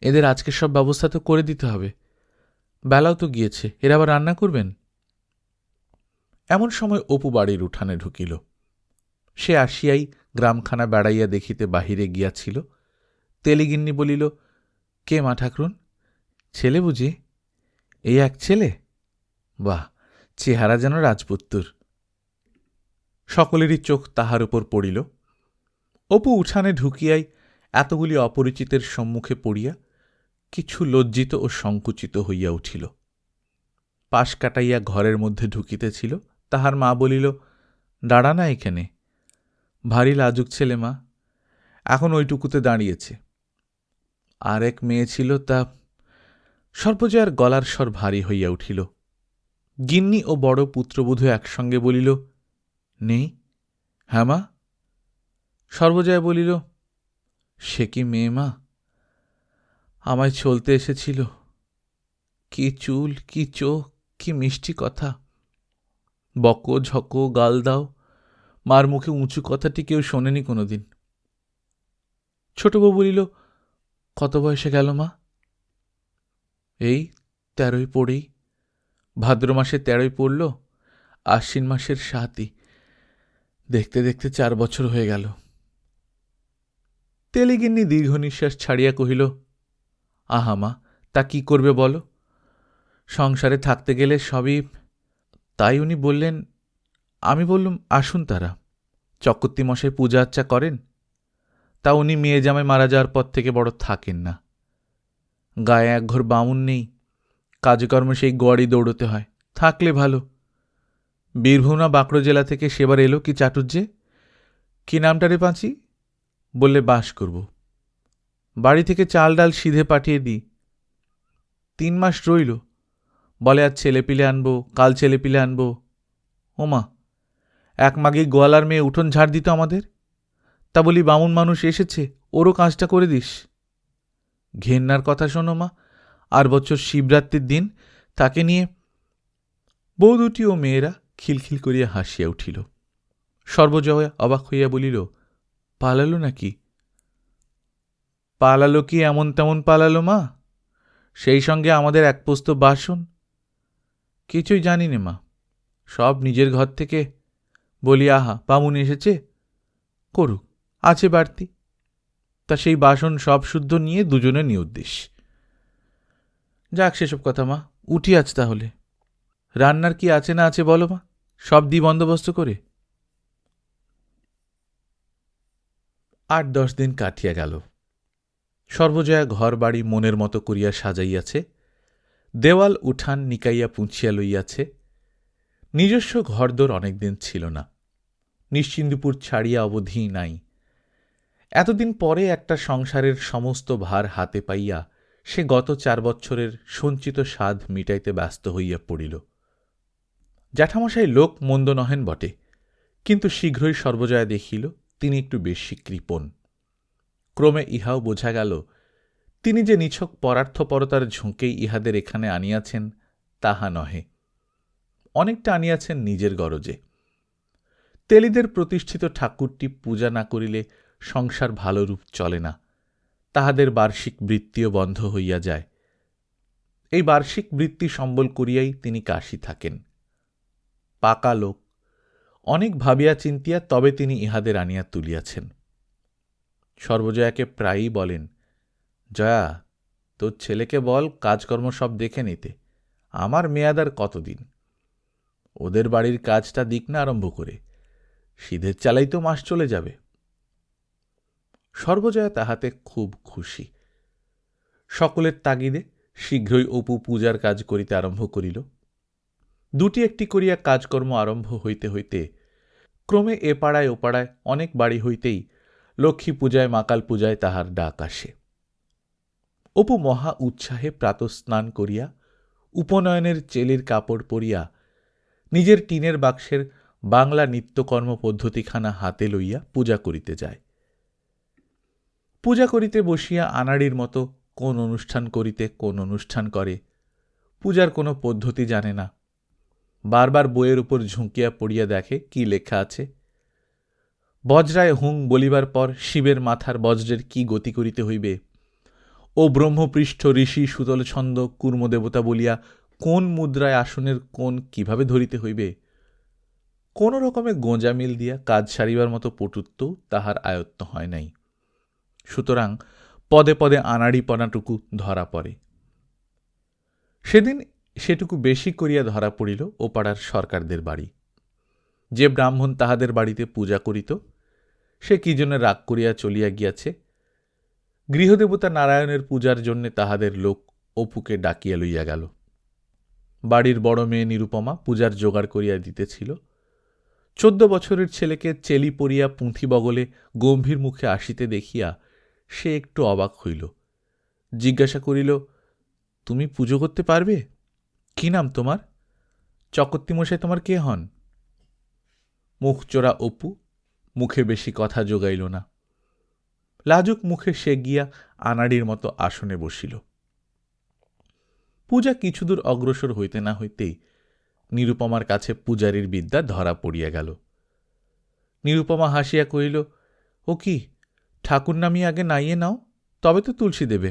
এদের আজকে সব ব্যবস্থা তো করে দিতে হবে। বেলাও তো গিয়েছে, এরা আবার রান্না করবেন। এমন সময় অপু বাড়ির উঠানে ঢুকিল। সে আসিয়াই গ্রামখানা বেড়াইয়া দেখিতে বাহিরে গিয়াছিল। তেলিগিন্নি বলিল, কে মা ঠাকরুন? ছেলে বুঝি? এই এক ছেলে? বাহ, চেহারা যেন রাজপুত্তুর। সকলেরই চোখ তাহার উপর পড়িল। অপু উঠানে ঢুকিয়াই এতগুলি অপরিচিতের সম্মুখে পড়িয়া কিছু লজ্জিত ও সংকুচিত হইয়া উঠিল। পাশ কাটাইয়া ঘরের মধ্যে ঢুকিতেছিল, তাহার মা বলিল, দাঁড়া না এখানে, ভারী লাজুক ছেলে মা, এখন ওইটুকুতে দাঁড়িয়েছে। আর এক মেয়ে ছিল, তা। সর্বজয়ার গলার স্বর ভারী হইয়া উঠিল। গিন্নি ও বড় পুত্রবধূ একসঙ্গে বলিল, নেই? হ্যাঁ মা। সর্বজয়া বলিল, সে কি মেয়ে মা? আমায় চলতে এসেছিল। কি চুল, কি চোখ, কি মিষ্টি কথা। বকো ঝকো গাল দাও, মার মুখে উঁচু কথাটি কেউ শোনেনি কোনোদিন। ছোট বউ বলিল, কত বয়সে গেল মা? এই 13 পড়েই। ভাদ্র মাসে 13 পড়ল, আশ্বিন মাসের 7ই। দেখতে দেখতে 4 বছর হয়ে গেল। তেলিগিন্নি দীর্ঘ নিঃশ্বাস ছাড়িয়া কহিল, আহা মা, তা কি করবে বলো? সংসারে থাকতে গেলে সবই। তাই উনি বললেন। আমি বললুম, আসুন তারা। চক্রবর্তী মশাই পূজা আচ্চা করেন। তা উনি মেয়ে জামাই মারা যাওয়ার পর থেকে বড় থাকেন না। গায়ে এক ঘর বামুন নেই, কাজকর্ম সেই গোয়াড়ি দৌড়তে হয়। থাকলে ভালো। বীরভূম না বাঁকুড়া জেলা থেকে সেবার এলো কি চাটুর্যে। কি নামটা রে পাঁচি? বললে বাস করব। বাড়ি থেকে চাল ডাল সিধে পাঠিয়ে দিই। 3 মাস রইল। বলে আজ ছেলেপিলে আনবো, কাল ছেলেপিলে আনবো। ওমা, এক মাগে গোয়ালার মেয়ে উঠোন ঝাড় দিত আমাদের। তা বলি, বামুন মানুষ এসেছে, ওরও কাজটা করে দিস। ঘেন্নার কথা শোনো মা, আর বছর শিবরাত্রির দিন তাকে নিয়ে। বউ দুটি ও মেয়েরা খিলখিল করিয়া হাসিয়া উঠিল। সর্বজয়া অবাক হইয়া বলিল, পালালো নাকি? পালালো কি এমন তেমন পালালো মা? সেই সঙ্গে আমাদের এক পোস্ত বাসন। কিছুই জানি নে মা, সব নিজের ঘর থেকে। বলি, আহা, বামুন এসেছে, করুক, আছে বাড়তি। তা সেই বাসন সব শুদ্ধ নিয়ে দুজনে নিউদ্দেশ। যাক সেসব কথা মা, উঠি আজ তাহলে। রান্নার কি আছে না আছে বলো মা, সব দি বন্দোবস্ত করে। 8-10 দিন কাটিয়া গেল। সর্বজয়া ঘর বাড়ি মনের মতো করিয়া সাজাইয়াছে, দেওয়াল উঠান নিকাইয়া পুঁছিয়া লইয়াছে। নিজস্ব ঘরদোর অনেকদিন ছিল না। নিশ্চিন্দপুর ছাড়িয়া অবধি নাই। এতদিন পরে একটা সংসারের সমস্ত ভার হাতে পাইয়া সে গত 4 বৎসরের সঞ্চিত সাধ মিটাইতে ব্যস্ত হইয়া পড়িল। জ্যাঠামশাই লোক মন্দ নহেন বটে, কিন্তু শীঘ্রই সর্বজয়া দেখিল তিনি একটু বেশি কৃপণ। ক্রমে ইহাও বোঝা গেল তিনি যে নিছক পরার্থপরতার ঝুঁকেই ইহাদের এখানে আনিয়াছেন তাহা নহে, অনেকটা আনিয়াছেন নিজের গরজে। তেলিদের প্রতিষ্ঠিত ঠাকুরটি পূজা না করিলে সংসার ভালোরূপ চলে না, তাহাদের বার্ষিক বৃত্তিও বন্ধ হইয়া যায়। এই বার্ষিক বৃত্তি সম্বল করিয়াই তিনি কাশী থাকেন। পাকা লোক, অনেক ভাবিয়া চিন্তিয়া তবে তিনি ইহাদের আনিয়া তুলিয়াছেন। সর্বজয়াকে প্রায়ই বলেন, জয়া, তোর ছেলেকে বল কাজকর্ম সব দেখে নিতে, আমার মেয়াদার কতদিন, ওদের বাড়ির কাজটা দিক না আরম্ভ করে, সিধের চালাই তো মাস চলে যাবে। সর্বজয়া তাহাতে খুব খুশি। সকলের তাগিদে শীঘ্রই অপু পূজার কাজ করিতে আরম্ভ করিল। দুটি একটি করিয়া কাজকর্ম আরম্ভ হইতে হইতে ক্রমে এ পাড়ায় ও পাড়ায় অনেক বাড়ি হইতেই লক্ষ্মী পূজায় মাকাল পূজায় তাহার ডাক আসে। অপু মহা উৎসাহে প্রাতঃস্নান করিয়া উপনয়নের চেলির কাপড় পরিয়া নিজের টিনের বাক্সের বাংলা নিত্যকর্ম পদ্ধতিখানা হাতে লইয়া পূজা করিতে যায়। পূজা করিতে বসিয়া আনাড়ির মতো কোন অনুষ্ঠান করিতে কোন অনুষ্ঠান করে, পূজার কোনো পদ্ধতি জানে না। বারবার বইয়ের উপর ঝুঁকিয়া পড়িয়া দেখে কি লেখা আছে। বজ্রায় হুং বলিবার পর শিবের মাথার বজ্রের কি গতি করিতে হইবে, ও ব্রহ্মপৃষ্ঠ ঋষি সুতলছন্দ কূর্মদেবতা বলিয়া কোন মুদ্রায় আসনের কোন কিভাবে ধরিতে হইবে, কোন রকমে গোঁজামিল দিয়া কাজ সারিবার মতো পটুত্ব তাহার আয়ত্ত হয় নাই। সুতরাং পদে পদে আনাড়িপনাটুকু ধরা পড়ে। সেদিন সেটুকু বেশি করিয়া ধরা পড়িল ও পাড়ার সরকারদের বাড়ি। যে ব্রাহ্মণ তাহাদের বাড়িতে পূজা করিত সে কি জন্য রাগ করিয়া চলিয়া গিয়াছে। গৃহদেবতা নারায়ণের পূজার জন্যে তাহাদের লোক অপুকে ডাকিয়া লইয়া গেল। বাড়ির বড় মেয়ে নিরুপমা পূজার জোগাড় করিয়া দিতেছিল। 14 বছরের ছেলেকে চেলি পরিয়া পুঁথি বগলে গম্ভীর মুখে আসিতে দেখিয়া সে একটু অবাক হইল। জিজ্ঞাসা করিল, তুমি পুজো করতে পারবে? কি নাম তোমার? চকর্তিমশাই তোমার কে হন? মুখচোরা অপু মুখে বেশি কথা জোগাইল না। লাজুক মুখে সে গিয়া আনাড়ির মতো আসনে বসিল। পূজা কিছুদূর অগ্রসর হইতে না হইতেই নিরুপমার কাছে পূজারীর বিদ্যা ধরা পড়িয়া গেল। নিরুপমা হাসিয়া কহিল, ও কি, ঠাকুর নামিয়ে আগে নাইয়ে নাও, তবে তো তুলসী দেবে।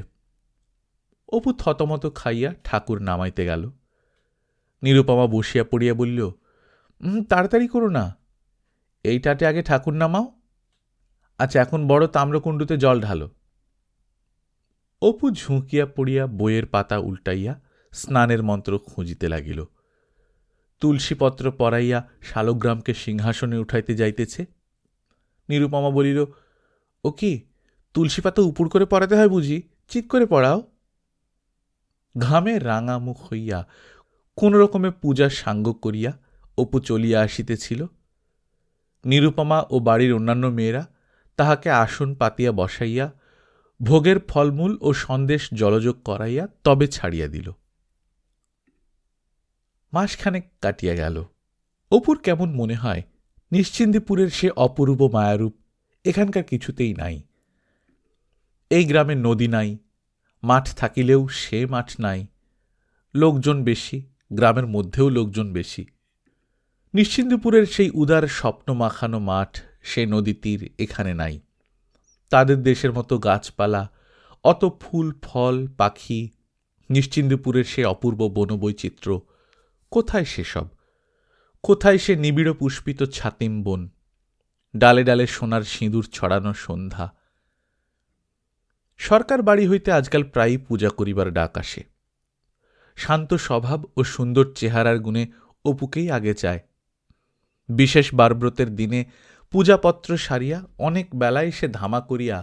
অপু থতমত খাইয়া ঠাকুর নামাইতে গেল। নিরুপমা বসিয়া পড়িয়া বলিল, তাড়াতাড়ি করো না, এইটাতে আগে ঠাকুর নামাও। আচ্ছা, এখন বড় তাম্রকুণ্ডুতে জল ঢালো। অপু ঝুঁকিয়া পড়িয়া বইয়ের পাতা উল্টাইয়া স্নানের মন্ত্র খুঁজিতে লাগিল। তুলসীপত্র পরাইয়া শালগ্রামকে সিংহাসনে উঠাইতে যাইতেছে। নিরুপমা বলিল, ও কি, তুলসী পাতা উপর করে পড়াতে হয় বুঝি? চিৎ করে পড়াও। ঘামে রাঙা মুখ হইয়া কোন রকমে পূজার সাঙ্গ করিয়া অপু চলিয়া আসিতেছিল। নিরুপমা ও বাড়ির অন্যান্য মেয়েরা তাহাকে আসন পাতিয়া বসাইয়া ভোগের ফলমূল ও সন্দেশ জলযোগ করাইয়া তবে ছাড়িয়া দিল। মাসখানেক কাটিয়া গেল। অপুর কেমন মনে হয় নিশ্চিন্দিপুরের সে অপরূপ মায়ারূপ এখানকার কিছুতেই নাই। এই গ্রামে নদী নাই, মাঠ থাকিলেও সে মাঠ নাই। লোকজন বেশি, গ্রামের মধ্যেও লোকজন বেশি। নিশ্চিন্দিপুরের সেই উদার স্বপ্ন মাখানো মাঠ, সে নদী তীর এখানে নাই। তাদের দেশের মতো গাছপালা, অত ফুল ফল পাখি, নিশ্চিন্দিপুরের সে অপূর্ব বনবৈচিত্র্য, কোথায় সেসব? কোথায় সে নিবিড় পুষ্পিত ছাতিম বন, ডালে ডালে সোনার সিঁদুর ছড়ানো সন্ধ্যা? সরকার বাড়ি হইতে আজকাল প্রায়ই পূজা করিবার ডাক আসে। শান্ত স্বভাব ও সুন্দর চেহারার গুণে অপুকেই আগে চায়। বিশেষ বারব্রতের দিনে পূজাপত্র সারিয়া অনেক বেলায় সে ধামা করিয়া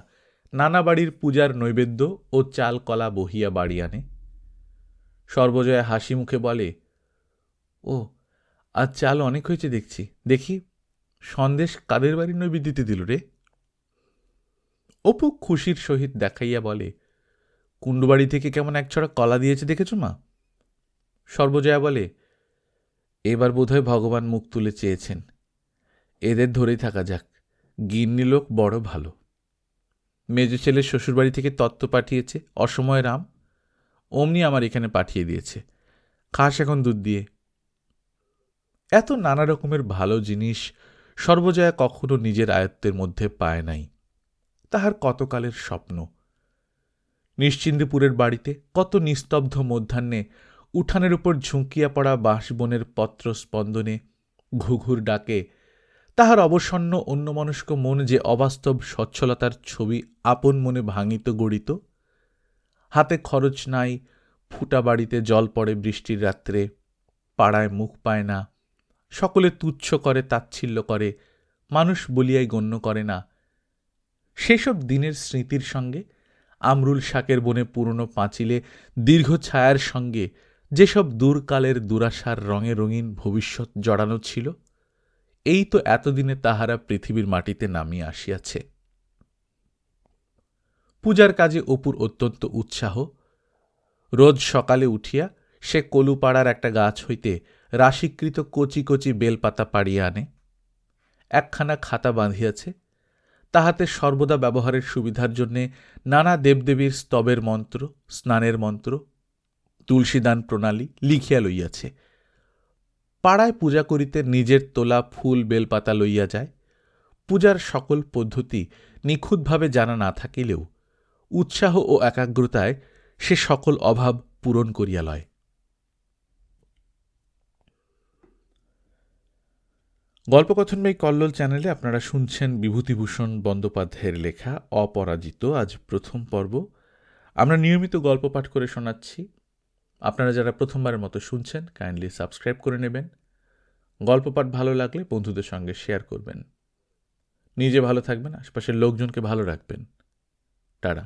নানা বাড়ির পূজার নৈবেদ্য ও চাল কলা বহিয়া বাড়ি আনে। সর্বজয়া হাসি মুখে বলে, ও আজ চাল অনেক হয়েছে দেখছি, দেখি সন্দেশ কাদের বাড়ির নৈবেদ্যতে দিল রে? অপু খুশির সহিত দেখাইয়া বলে, কুণ্ডবাড়ি থেকে কেমন একছড়া কলা দিয়েছে দেখেছ মা? সর্বজয়া বলে, এবার বোধহয় ভগবান মুখ তুলে চেয়েছেন, এদের ধরেই থাকা যাক, গিন্নি লোক বড় ভালো। মেজ ছেলের শ্বশুরবাড়ি থেকে তত্ত্ব পাঠিয়েছে, অসময় রাম, অমনি আমার এখানে পাঠিয়ে দিয়েছে, খাস এখন দুধ দিয়ে। এত নানা রকমের ভালো জিনিস সর্বজয়া কখনো নিজের আয়ত্তের মধ্যে পায় নাই। তাহার কতকালের স্বপ্ন। নিশ্চিন্দিপুরের বাড়িতে কত নিস্তব্ধ মধ্যাহ্নে উঠানের উপর ঝুঁকিয়া পড়া বাঁশবনের পত্র স্পন্দনে, ঘুঘুর ডাকে তাহার অবসন্ন অন্যমনস্ক মন যে অবাস্তব সচ্ছলতার ছবি আপন মনে ভাঙিত গড়িত। হাতে খরচ নাই, ফুটা বাড়িতে জল পড়ে বৃষ্টির রাত্রে, পাড়ায় মুখ পায় না, সকলে তুচ্ছ করে, তাচ্ছিল্য করে, মানুষ বলিয়াই গণ্য করে না। সেসব দিনের স্মৃতির সঙ্গে আমরুল শাকের বনে পুরনো পাঁচিলে দীর্ঘ ছায়ার সঙ্গে যেসব দূরকালের দুরাশার রঙে রঙিন ভবিষ্যৎ জড়ানো ছিল, এই তো এতদিনে তাহারা পৃথিবীর মাটিতে নামিয়ে আসিয়াছে। পূজার কাজে অপুর অত্যন্ত উৎসাহ। রোজ সকালে উঠিয়া সে কলুপাড়ার একটা গাছ হইতে রাশিকৃত কচি কচি বেলপাতা পাড়িয়া আনে। একখানা খাতা বাঁধিয়াছে, তাহাতে সর্বদা ব্যবহারের সুবিধার জন্যে নানা দেবদেবীর স্তবের মন্ত্র, স্নানের মন্ত্র, তুলসীদান প্রণালী লিখিয়া লইয়াছে। পাড়ায় পূজা করিতে নিজের তোলা ফুল বেলপাতা লইয়া যায়। পূজার সকল পদ্ধতি নিখুঁতভাবে জানা না থাকিলেও উৎসাহ ও একাগ্রতায় সে সকল অভাব পূরণ করিয়া লয়। গল্পকথন বাই কল্লোল চ্যানেলে আপনারা শুনছেন বিভূতিভূষণ বন্দ্যোপাধ্যায়ের লেখা অপরাজিত। আজ প্রথম পর্ব। আমরা নিয়মিত গল্প পাঠ করে শোনাচ্ছি। আপনারা যারা প্রথমবারের মতো শুনছেন, কাইন্ডলি সাবস্ক্রাইব করে নেবেন। গল্প পাঠ ভালো লাগলে বন্ধুদের সঙ্গে শেয়ার করবেন। নিজে ভালো থাকবেন, আশপাশের লোকজনকে ভালো রাখবেন। টাটা।